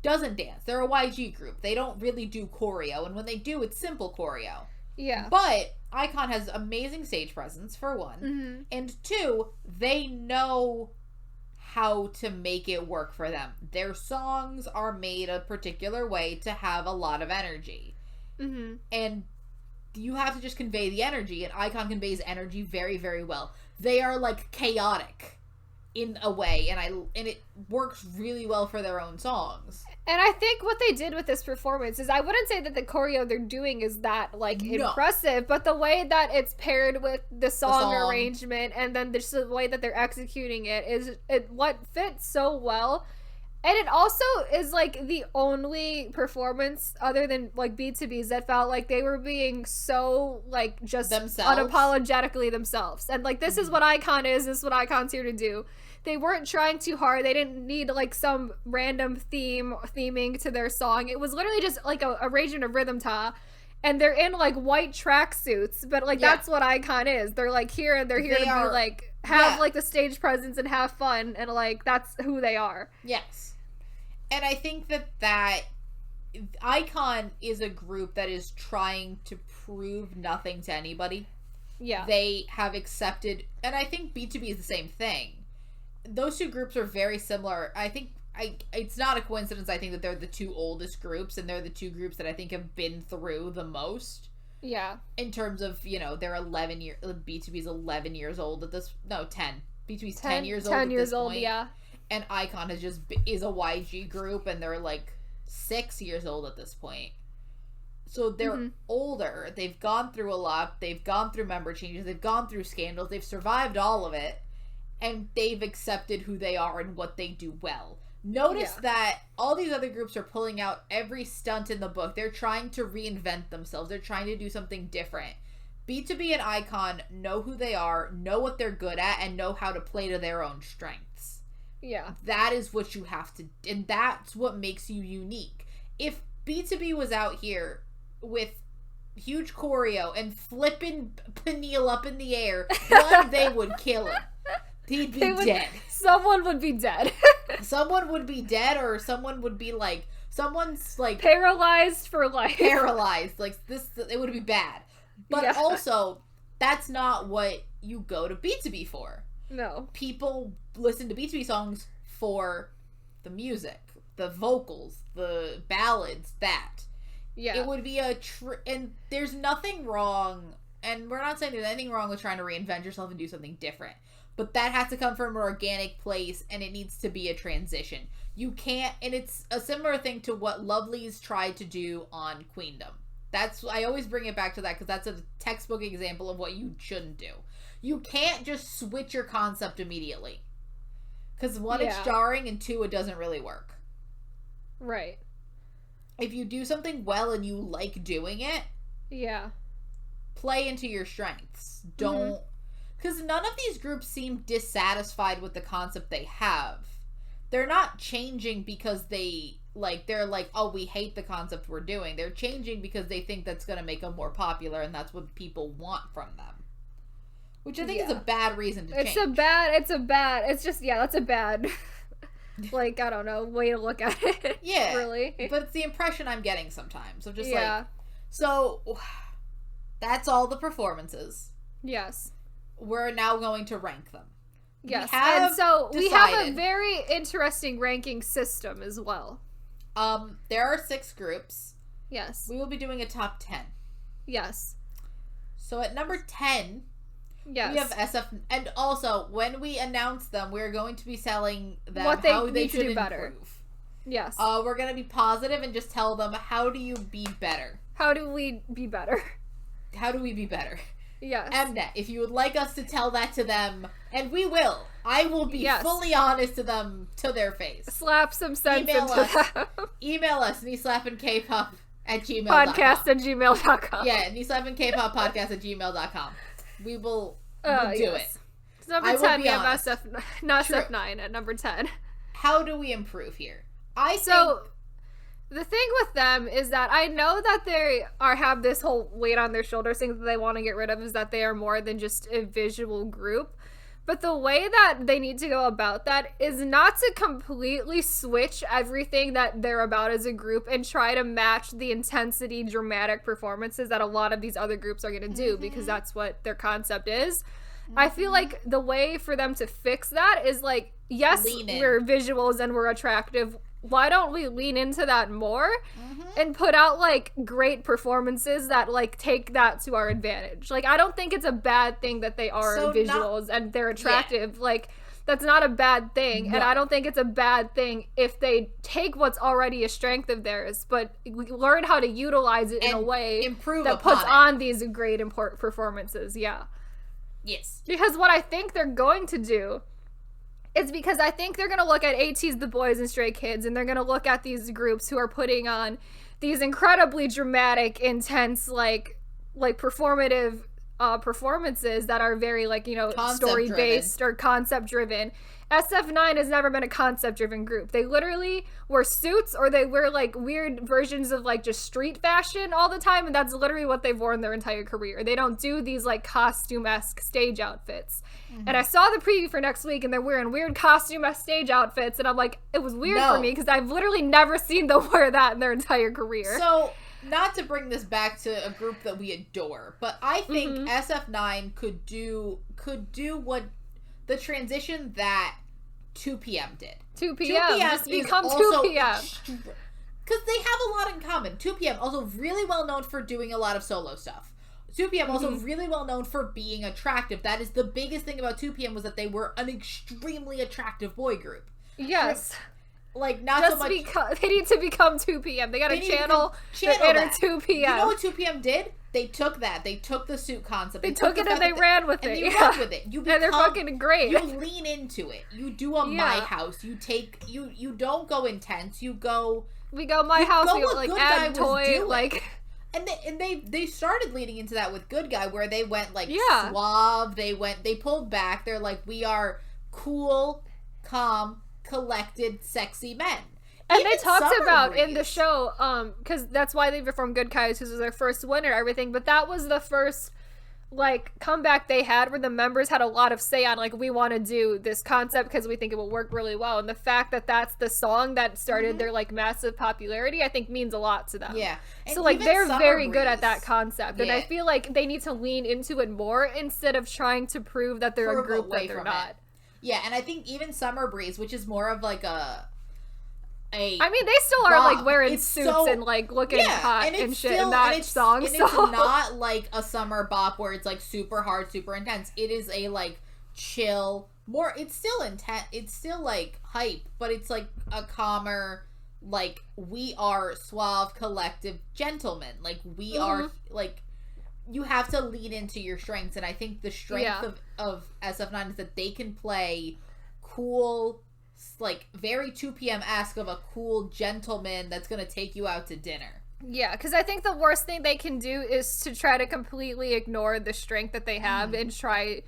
doesn't dance. They're a YG group. They don't really do choreo, and when they do, it's simple choreo. Yeah. But iKON has amazing stage presence, for one, and two, they know how to make it work for them. Their songs are made a particular way to have a lot of energy, and you have to just convey the energy, and iKON conveys energy very, very well. They are like chaotic in a way, and it works really well for their own songs. And I think what they did with this performance is, I wouldn't say that the choreo they're doing is that impressive, but the way that it's paired with the song arrangement, and then just the way that they're executing it is what fits so well. And it also is like the only performance other than like B2B's that felt like they were being so like just unapologetically themselves. And like, this is what iKON is. This is what iKON's here to do. They weren't trying too hard. They didn't need like some random theming to their song. It was literally just like a arrangement of rhythm ta. And they're in like white tracksuits, but like that's what iKON is. They're like here, and they're here to be like have like the stage presence and have fun, and like that's who they are. Yes. And I think that iKON is a group that is trying to prove nothing to anybody. Yeah. They have accepted, and I think B2B is the same thing. Those two groups are very similar. I think it's not a coincidence, I think, that they're the two oldest groups, and they're the two groups that I think have been through the most. Yeah. In terms of, they're 11 years, B2B's 11 years old at this, no, 10. B2B's 10 years old at this point. Yeah. And iKON is a YG group, and they're like 6 years old at this point. So they're older. They've gone through a lot. They've gone through member changes. They've gone through scandals. They've survived all of it. And they've accepted who they are and what they do well. Notice that all these other groups are pulling out every stunt in the book. They're trying to reinvent themselves. They're trying to do something different. B2B and iKON know who they are, know what they're good at, and know how to play to their own strengths. Yeah. That is what you have to, and that's what makes you unique. If B2B was out here with huge choreo and flipping Peniel up in the air, they would kill him. He'd be dead. Someone would be dead. Someone would be dead, or someone would be like, someone's like paralyzed for life. Paralyzed. Like this, it would be bad. But also, that's not what you go to B2B for. No. People listen to B2B songs for the music, the vocals, the ballads, that. Yeah. It would be and there's nothing wrong, and we're not saying there's anything wrong with trying to reinvent yourself and do something different. But that has to come from an organic place, and it needs to be a transition. You can't, and it's a similar thing to what Lovelyz tried to do on Queendom. I always bring it back to that because that's a textbook example of what you shouldn't do. You can't just switch your concept immediately. Because one, it's jarring, and two, it doesn't really work. Right. If you do something well and you like doing it, play into your strengths. Don't... Because none of these groups seem dissatisfied with the concept they have. They're not changing because they're like, oh, we hate the concept we're doing. They're changing because they think that's going to make them more popular, and that's what people want from them. Which I think is a bad reason to change. That's a bad, like, I don't know, way to look at it. Yeah. Really. But it's the impression I'm getting sometimes. So just like, so that's all the performances. Yes. We're now going to rank them. Yes. And so we have a very interesting ranking system as well. There are 6 groups. Yes. We will be doing a top 10. Yes. So at number 10, we have SF, and also when we announce them, we're going to be selling them how they should do better. Improve. Yes. We're going to be positive and just tell them, how do you be better? How do we be better? How do we be better? Yes. Mnet, if you would like us to tell that to them, and we will. I will be fully honest to them, to their face. Slap some sense into them. Email us, kneeslappinkpop@gmail.com. Podcast@gmail.com. Yeah, kneeslappinkpop@gmail.com. We will do it. So number 10, we have SF9 at number 10. How do we improve here? The thing with them is that I know that they have this whole weight on their shoulders thing that they want to get rid of, is that they are more than just a visual group. But the way that they need to go about that is not to completely switch everything that they're about as a group and try to match the intensity, dramatic performances that a lot of these other groups are going to do, because that's what their concept is. I feel like the way for them to fix that is like, yes, we're visuals and we're attractive. Why don't we lean into that more and put out like great performances that like take that to our advantage? Like, I don't think it's a bad thing that they are visuals and they're attractive. Like, that's not a bad thing. No. And I don't think it's a bad thing if they take what's already a strength of theirs, but learn how to utilize it in a way that puts on these great performances. Yeah. Yes. Because what I think they're going to do, it's because I think they're going to look at ATEEZ, The Boys, and Stray Kids, and they're going to look at these groups who are putting on these incredibly dramatic, intense, like performative performances that are very, like, you know, story-based or concept-driven. SF9 has never been a concept-driven group. They literally wear suits, or they wear, like, weird versions of, like, just street fashion all the time, and that's literally what they've worn their entire career. They don't do these, like, costume-esque stage outfits. And I saw the preview for next week, and they're wearing weird costume-esque stage outfits, and I'm like, it was weird for me, because I've literally never seen them wear that in their entire career. So, not to bring this back to a group that we adore, but I think SF9 could do what the transition that 2PM did. 2PM just become 2PM. Because they have a lot in common. 2PM also really well known for doing a lot of solo stuff. 2PM also really well known for being attractive. That is the biggest thing about 2PM, was that they were an extremely attractive boy group. Yes. Like, not just so much... they need to become 2PM. They gotta channel their inner 2PM. You know what 2PM did? They took that. They took the suit concept. They took it and they ran with it. And they ran with it. And they're fucking great. You lean into it. You do a My House. You take... You don't go intense. You go... We go My House. We go, like, add toy. Like... And they started leading into that with Good Guy, where they went, like, suave. They pulled back. They're like, we are cool, calm, collected, sexy men. And even they talked about in the show, because that's why they performed Good Guys, who was their first winner, everything, but that was the first, like, comeback they had where the members had a lot of say on, like, we want to do this concept because we think it will work really well. And the fact that that's the song that started their, like, massive popularity, I think means a lot to them. Yeah. And so, like, they're very good at that concept. Yeah. And I feel like they need to lean into it more instead of trying to prove that they're a group that they're not. Yeah, and I think even Summer Breeze, which is more of, like, I mean, they still are, like, wearing suits and, like, looking hot and shit in that song. And it's not, like, a summer bop where it's, like, super hard, super intense. It is a, like, chill, more... It's still intense. It's still, like, hype, but it's, like, a calmer, like, we are suave, collective gentlemen. Like, we are, like, you have to lean into your strengths, and I think the strength of SF9 is that they can play cool, like, very 2 p.m.-esque of a cool gentleman that's gonna take you out to dinner. Yeah, because I think the worst thing they can do is to try to completely ignore the strength that they have and try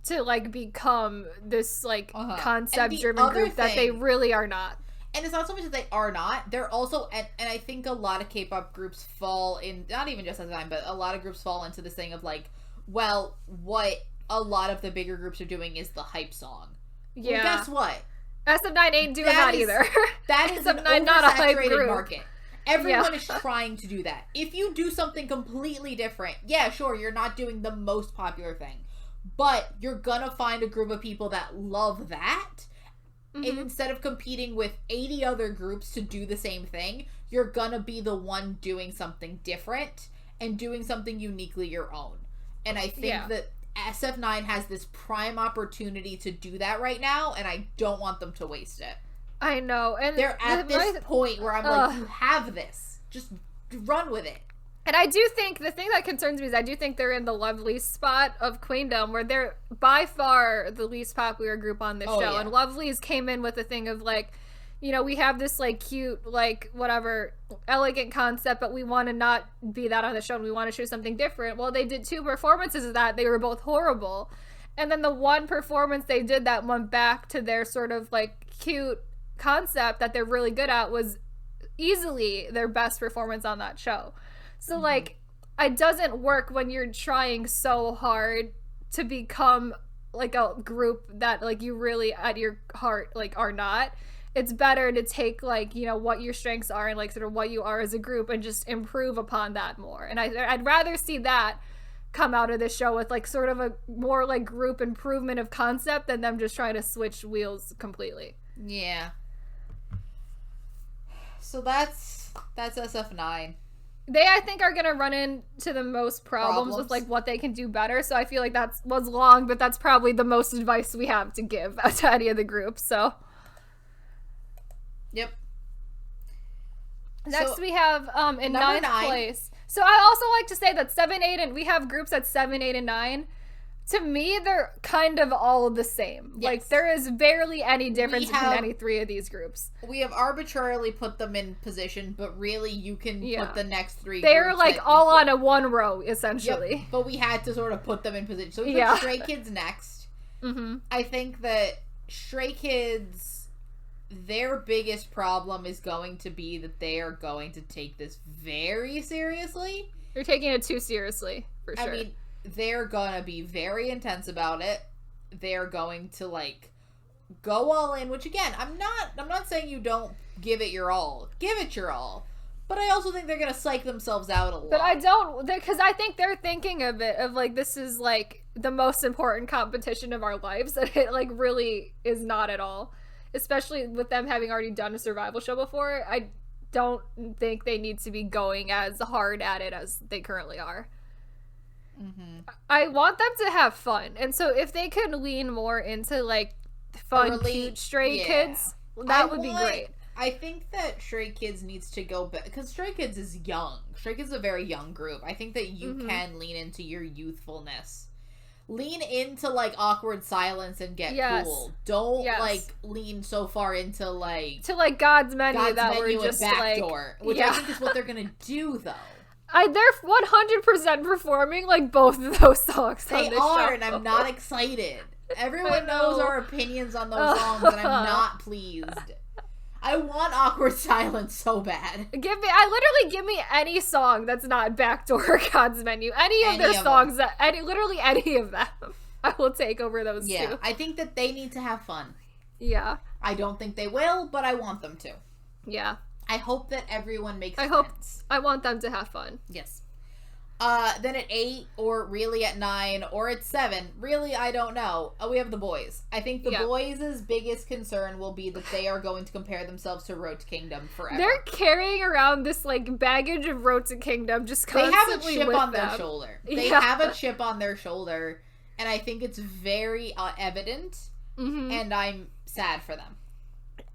to, like, become this, like, concept-driven group that they really are not. And it's not so much that they are not. They're also, and I think a lot of K-pop groups fall in, not even just SF9, but a lot of groups fall into this thing of, like, well, what a lot of the bigger groups are doing is the hype song. Yeah. Well, guess what? SF9 ain't doing that either. That is SF9 not a hype group. Market. Everyone is trying to do that. If you do something completely different, yeah, sure, you're not doing the most popular thing. But you're gonna find a group of people that love that. And instead of competing with 80 other groups to do the same thing, you're gonna be the one doing something different and doing something uniquely your own. And I think that SF9 has this prime opportunity to do that right now, and I don't want them to waste it. I know. And they're at this point where I'm like, you have this. Just run with it. And I do think, the thing that concerns me is I do think they're in the Lovely spot of Queendom, where they're by far the least popular group on this show. Yeah. And Lovely's came in with a thing of, like, you know, we have this, like, cute, like, whatever, elegant concept, but we want to not be that on the show, and we want to show something different. Well, they did 2 performances of that. They were both horrible. And then the one performance they did that went back to their sort of, like, cute concept that they're really good at was easily their best performance on that show. So, like, it doesn't work when you're trying so hard to become, like, a group that, like, you really, at your heart, like, are not. It's better to take, like, you know, what your strengths are and, like, sort of what you are as a group and just improve upon that more. And I'd rather see that come out of this show with, like, sort of a more, like, group improvement of concept than them just trying to switch wheels completely. Yeah. So that's SF9. They, I think, are going to run into the most problems with, like, what they can do better. So I feel like that was long, but that's probably the most advice we have to give to any of the groups. So. Yep. Next we have, in ninth place. So I also like to say that 7, 8, and we have groups at 7, 8, and 9. To me, they're kind of all the same. Yes. Like, there is barely any difference between any 3 of these groups. We have arbitrarily put them in position, but really you can put the next 3 They're, like, all on a 1 row, essentially. Yep, but we had to sort of put them in position. So we put Stray Kids next. I think that Stray Kids, their biggest problem is going to be that they are going to take this very seriously. They're taking it too seriously, for sure. I mean, they're gonna be very intense about it. They're going to, like, go all in, which, again, I'm not saying you don't give it your all. Give it your all. But I also think they're gonna psych themselves out a lot. But I don't, because I think they're thinking of it, of, like, this is, like, the most important competition of our lives, and it, like, really is not at all. Especially with them having already done a survival show before, I don't think they need to be going as hard at it as they currently are. I want them to have fun, and so if they could lean more into, like, fun, cute Stray Kids, that would be great. I think that Stray Kids needs to go back, because Stray Kids is young. Stray Kids is a very young group. I think that you can lean into your youthfulness. Lean into, like, awkward silence and get cool. Don't, like, lean so far into, like... To, like, God's Menu that we're just, Backdoor, like... Which I think is what they're gonna do, though. They're 100% performing, like, both of those songs on this show. They are, and I'm not excited. Everyone knows our opinions on those songs, and I'm not pleased. I want awkward silence so bad. Give me any song that's not Backdoor or God's Menu. Any of their songs, literally any of them. I will take over those two. Yeah, I think that they need to have fun. Yeah. I don't think they will, but I want them to. Yeah. I hope that everyone makes sense. I want them to have fun. Yes. Then at 8, or really at 9, or at 7, really, I don't know. We have the boys. I think the boys' biggest concern will be that they are going to compare themselves to Road to Kingdom forever. They're carrying around this, like, baggage of Road to Kingdom just constantly They have a chip on their shoulder. They have a chip on their shoulder, and I think it's very evident, and I'm sad for them.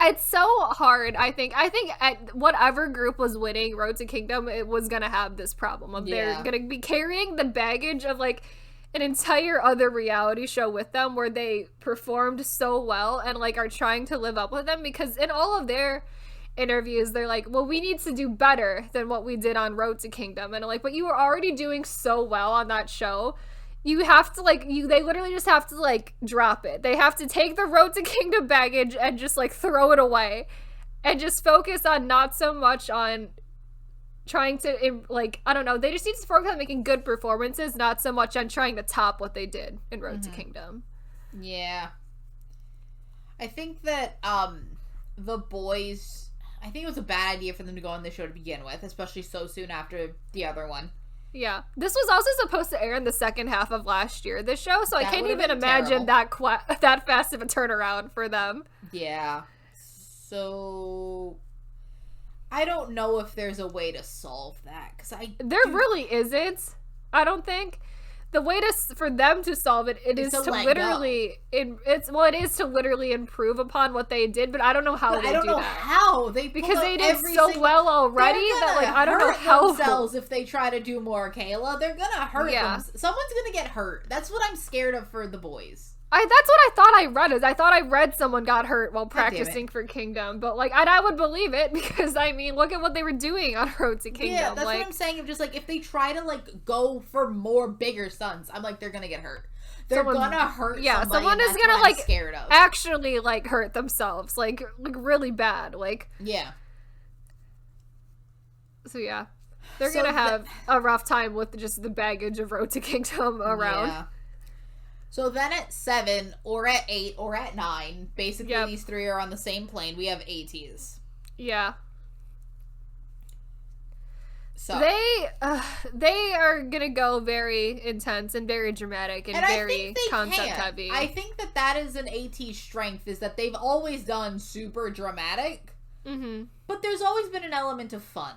it's so hard. I think at whatever group was winning Road to Kingdom, it was gonna have this problem of they're gonna be carrying the baggage of like an entire other reality show with them where they performed so well and like are trying to live up with them, because in all of their interviews they're like, well, we need to do better than what we did on Road to Kingdom, and I'm like, but you were already doing so well on that show. You have to like they literally just have to like drop it. They have to take the Road to Kingdom baggage and just like throw it away and just focus on not so much on trying to like, I don't know, they just need to focus on making good performances, not so much on trying to top what they did in Road to Kingdom. Yeah. I think that the boys, I think it was a bad idea for them to go on this show to begin with, especially so soon after the other one. Yeah. This was also supposed to air in the second half of last year, this show, so I can't even imagine that fast of a turnaround for them. Yeah. So I don't know if there's a way to solve that, because there really isn't. I don't think the way for them to solve it is to literally it is to literally improve upon what they did, but I don't know how they do that. How they because they did so well already that like I don't know how themselves if they try to do more. Kayla, they're gonna hurt them. Someone's gonna get hurt. That's what I'm scared of for the boys. That's what I thought I read. I thought I read someone got hurt while practicing for Kingdom, but like I would believe it, because I mean, look at what they were doing on Road to Kingdom. Yeah, that's what I'm saying. Of just like, if they try to like go for more bigger stunts, I'm like, they're gonna get hurt. They're gonna hurt. Yeah, someone is gonna like scared of. Actually like hurt themselves, like really bad, like yeah. So yeah, they're gonna have a rough time with just the baggage of Road to Kingdom around. Yeah. So then at 7, or at 8, or at 9, basically these three are on the same plane. We have ATs. Yeah. So they are gonna go very intense and very dramatic and very concept heavy. I think that is an AT strength, is that they've always done super dramatic, but there's always been an element of fun.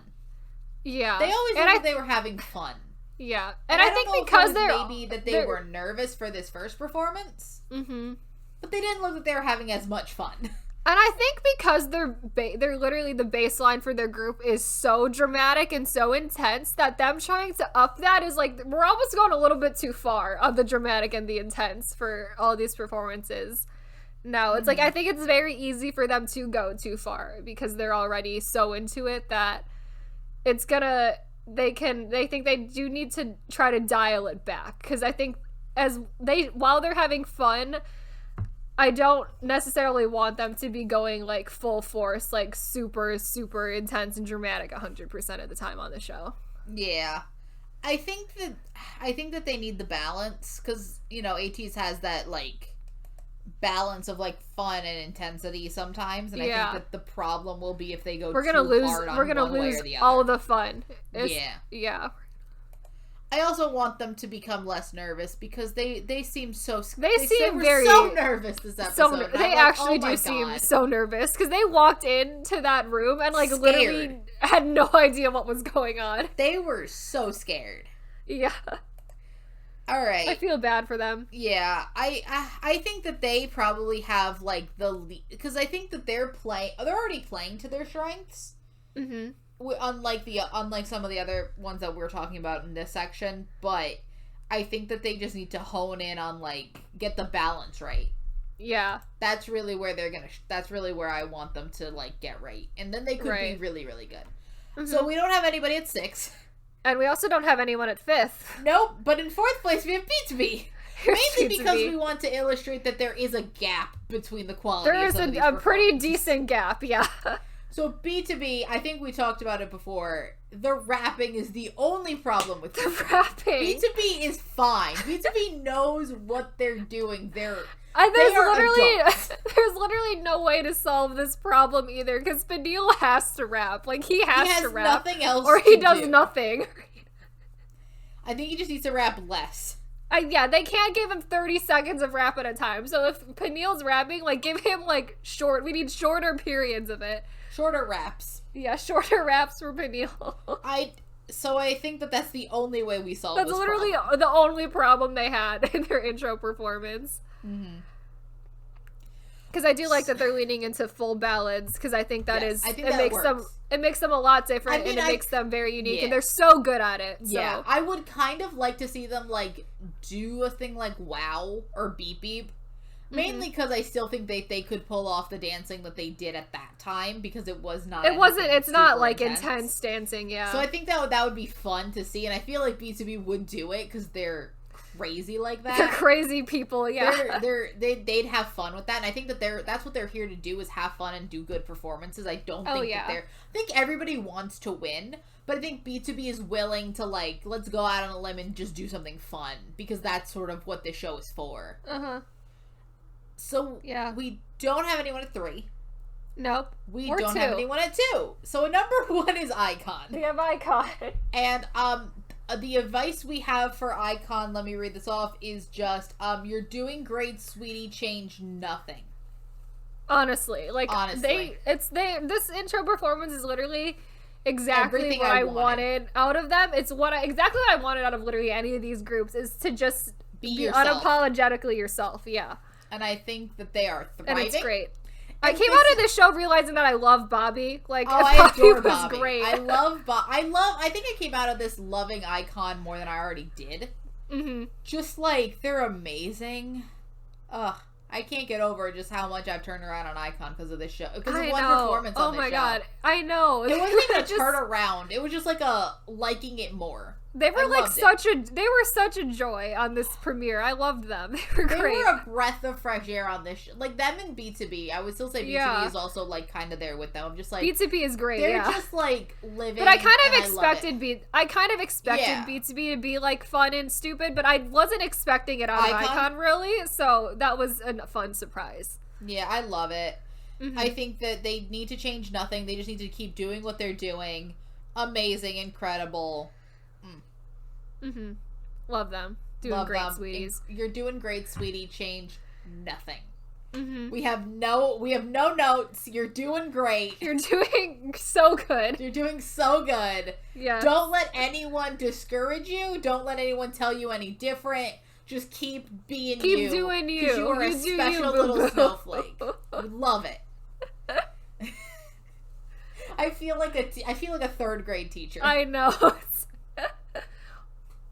Yeah. They always looked like they were having fun. Yeah, and I think because maybe that they were nervous for this first performance, but they didn't look like they were having as much fun. And I think because they're literally the baseline for their group is so dramatic and so intense that them trying to up that is like, we're almost going a little bit too far of the dramatic and the intense for all these performances. No, it's like I think it's very easy for them to go too far because they're already so into it that it's gonna. They think they do need to try to dial it back, because I think while they're having fun, I don't necessarily want them to be going like full force, like super, super intense and dramatic 100% of the time on the show. Yeah. I think that they need the balance, because, you know, ATEEZ has that like balance of like fun and intensity sometimes, and I think that the problem will be if they go too hard on one way or the other. We're gonna lose all of the fun. Yeah. I also want them to become less nervous, because they seem so so nervous this episode. They actually do seem so nervous, because they walked into that room and like literally had no idea what was going on. They were so scared. Yeah. All right. I feel bad for them. Yeah, I think that they probably have like because I think that they're already playing to their strengths. Unlike some of the other ones that we're talking about in this section, but I think that they just need to hone in on like get the balance right. Yeah, that's really where that's really where I want them to like get right, and then they could be really, really good. So we don't have anybody at 6. And we also don't have anyone at 5th. Nope, but in 4th place we have B2B. Mainly because we want to illustrate that there is a gap between the quality of some of these performances. There is a pretty decent gap, yeah. So B2B, I think we talked about it before, the rapping is the only problem with the rapping. B2B is fine. B2B knows what they're doing. There's literally no way to solve this problem either, because Peniel has to rap. Like, he has to rap. Nothing else or he does nothing. I think he just needs to rap less. Yeah, they can't give him 30 seconds of rap at a time. So if Peniel's rapping, like, give him, like, we need shorter periods of it. Shorter raps. Yeah, shorter raps for Peniel. So I think that's the only way we solve this problem. That's literally the only problem they had in their intro performance. Because I do like that they're leaning into full ballads, because I think that it makes them a lot different, and it makes them very unique, and they're so good at it. So. Yeah, I would kind of like to see them, like, do a thing like Wow or Beep Beep. Mainly because I still think they could pull off the dancing that they did at that time, because it was not. It's not like intense dancing, yeah. So I think that would be fun to see, and I feel like B2B would do it because they're crazy like that. They're crazy people, yeah. They'd have fun with that, and I think that that's what they're here to do, is have fun and do good performances. I don't think that I think everybody wants to win, but I think B2B is willing to, like, let's go out on a limb and just do something fun, because that's sort of what this show is for. So, we don't have anyone at 3. Nope. We don't have anyone at 2. So, number 1 is iKON. We have iKON. And, the advice we have for iKON, let me read this off, is just, you're doing great, sweetie, change nothing. Honestly. Like, this intro performance is literally exactly what I wanted out of them. It's exactly what I wanted out of literally any of these groups, is to just be unapologetically yourself, And I think that they are thriving. And it's great. I came out of this show realizing that I love Bobby. Like, I adore Bobby. Great. I think I came out of this loving iKON more than I already did. Just, like, they're amazing. Ugh. I can't get over just how much I've turned around on iKON because of this show. Because of one performance on this show. Oh my god. I know. It wasn't even a turn around. It was just like a liking it more. They were such a joy on this premiere. I loved them. They were great. They were a breath of fresh air on this show. Like, them and B2B. I would still say B2B is also, like, kind of there with them. I'm just like, B2B is great. They're just, like, living. But I kind of expected B2B to be, like, fun and stupid, but I wasn't expecting it out of iKON really. So that was a fun surprise. Yeah, I love it. I think that they need to change nothing. They just need to keep doing what they're doing. Amazing, incredible. Love them. Doing great, sweeties. You're doing great, sweetie. Change nothing. We have no notes. You're doing great. You're doing so good. You're doing so good. Yeah. Don't let anyone discourage you. Don't let anyone tell you any different. Just keep being you. Keep doing you. Because you are a special little snowflake. I love it. I feel like a third grade teacher. I know.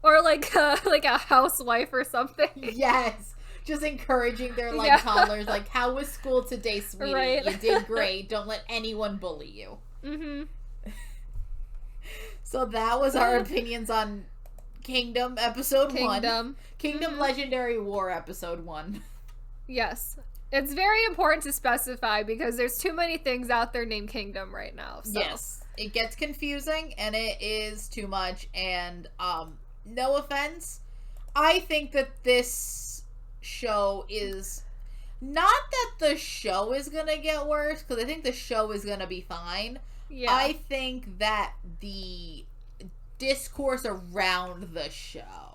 Or like a housewife or something. Yes. Just encouraging their, like, toddlers. Like, how was school today, sweetie? Right. You did great. Don't let anyone bully you. So that was our opinions on Kingdom episode 1. Kingdom Legendary War episode 1. Yes. It's very important to specify because there's too many things out there named Kingdom right now. So. Yes. It gets confusing and it is too much, and no offense, I think that this show is not that the show is gonna get worse, because I think the show is gonna be fine. Yeah. I think that the discourse around the show,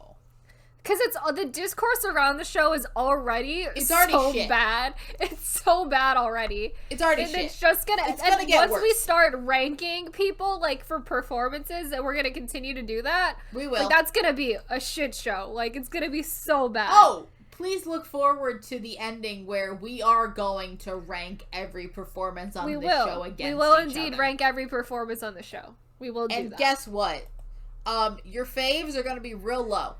because the discourse around the show is already so shit. Bad. It's so bad already. It's already shit. It's just gonna get worse. Once we start ranking people, like, for performances, and we're gonna continue to do that, we will. Like, that's gonna be a shit show. Like, it's gonna be so bad. Oh, please look forward to the ending where we are going to rank every performance on this show against each other. We will indeed rank every performance on the show. We will do that. And guess what? Your faves are gonna be real low.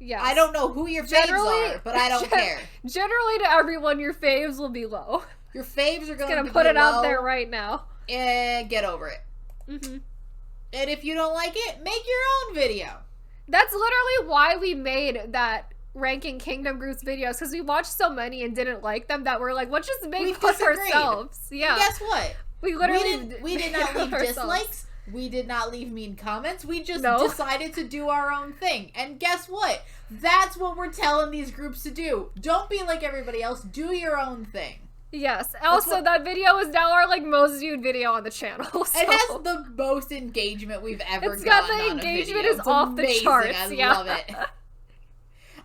Yes. I don't know who your faves are, but I don't care. Generally, to everyone, your faves will be low. Your faves are going to be put it low, out there right now. And get over it. And if you don't like it, make your own video. That's literally why we made that ranking Kingdom groups videos, because we watched so many and didn't like them that we're like, let's just make fun ourselves. Yeah. And guess what? We literally we did not leave dislikes. We did not leave mean comments. We just decided to do our own thing. And guess what? That's what we're telling these groups to do. Don't be like everybody else. Do your own thing. Yes. Also, that video is now our, like, most viewed video on the channel. So. It has the most engagement we've ever gotten got the on engagement a video. Is off the charts. I love it.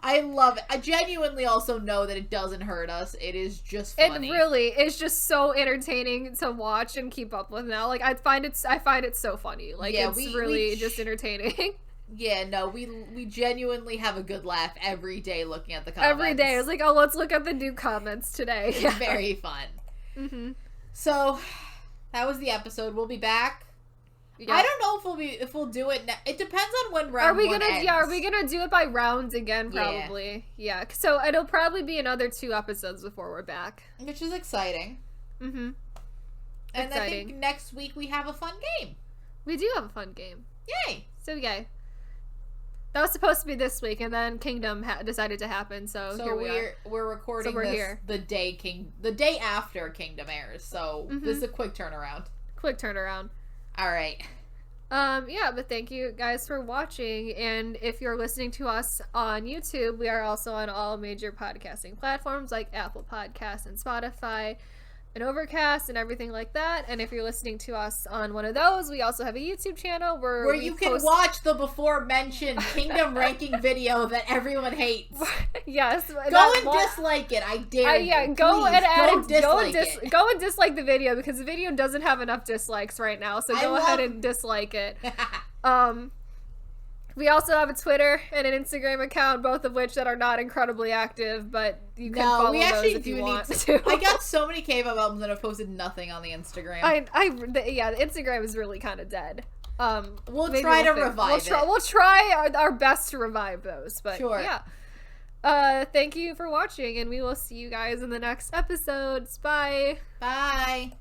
I love it. I genuinely also know that it doesn't hurt us. It is just funny. It really is just so entertaining to watch and keep up with now. Like, I find it so funny. Like, it's really just entertaining. Yeah, no, we genuinely have a good laugh every day looking at the comments. Every day. It's like, oh, let's look at the new comments today. It's very fun. Mm-hmm. So, that was the episode. We'll be back. Yep. I don't know if we'll do it. It depends on when round one ends. Yeah, are we gonna do it by rounds again? Probably. Yeah. So it'll probably be another 2 episodes before we're back, which is exciting. Mm-hmm. And exciting. I think next week we have a fun game. We do have a fun game. Yay! So yay. That was supposed to be this week, and then Kingdom decided to happen. So here we are. We're recording this here. the day after Kingdom airs. So this is a quick turnaround. Quick turnaround. All right. Yeah, but thank you guys for watching. And if you're listening to us on YouTube, we are also on all major podcasting platforms like Apple Podcasts and Spotify and Overcast and everything like that. And if you're listening to us on one of those, we also have a YouTube channel where you can watch the before mentioned Kingdom ranking video that everyone hates. Yes. Go and dislike it. I dare you. Yeah, go and dislike the video because the video doesn't have enough dislikes right now. So go ahead and dislike it. We also have a Twitter and an Instagram account, both of which that are not incredibly active, but you can follow those if you want to. I got so many K-pop albums that I've posted nothing on the Instagram. The Instagram is really kind of dead. We'll try to revive it. We'll try our best to revive those, but sure. Yeah. Thank you for watching, and we will see you guys in the next episodes. Bye. Bye.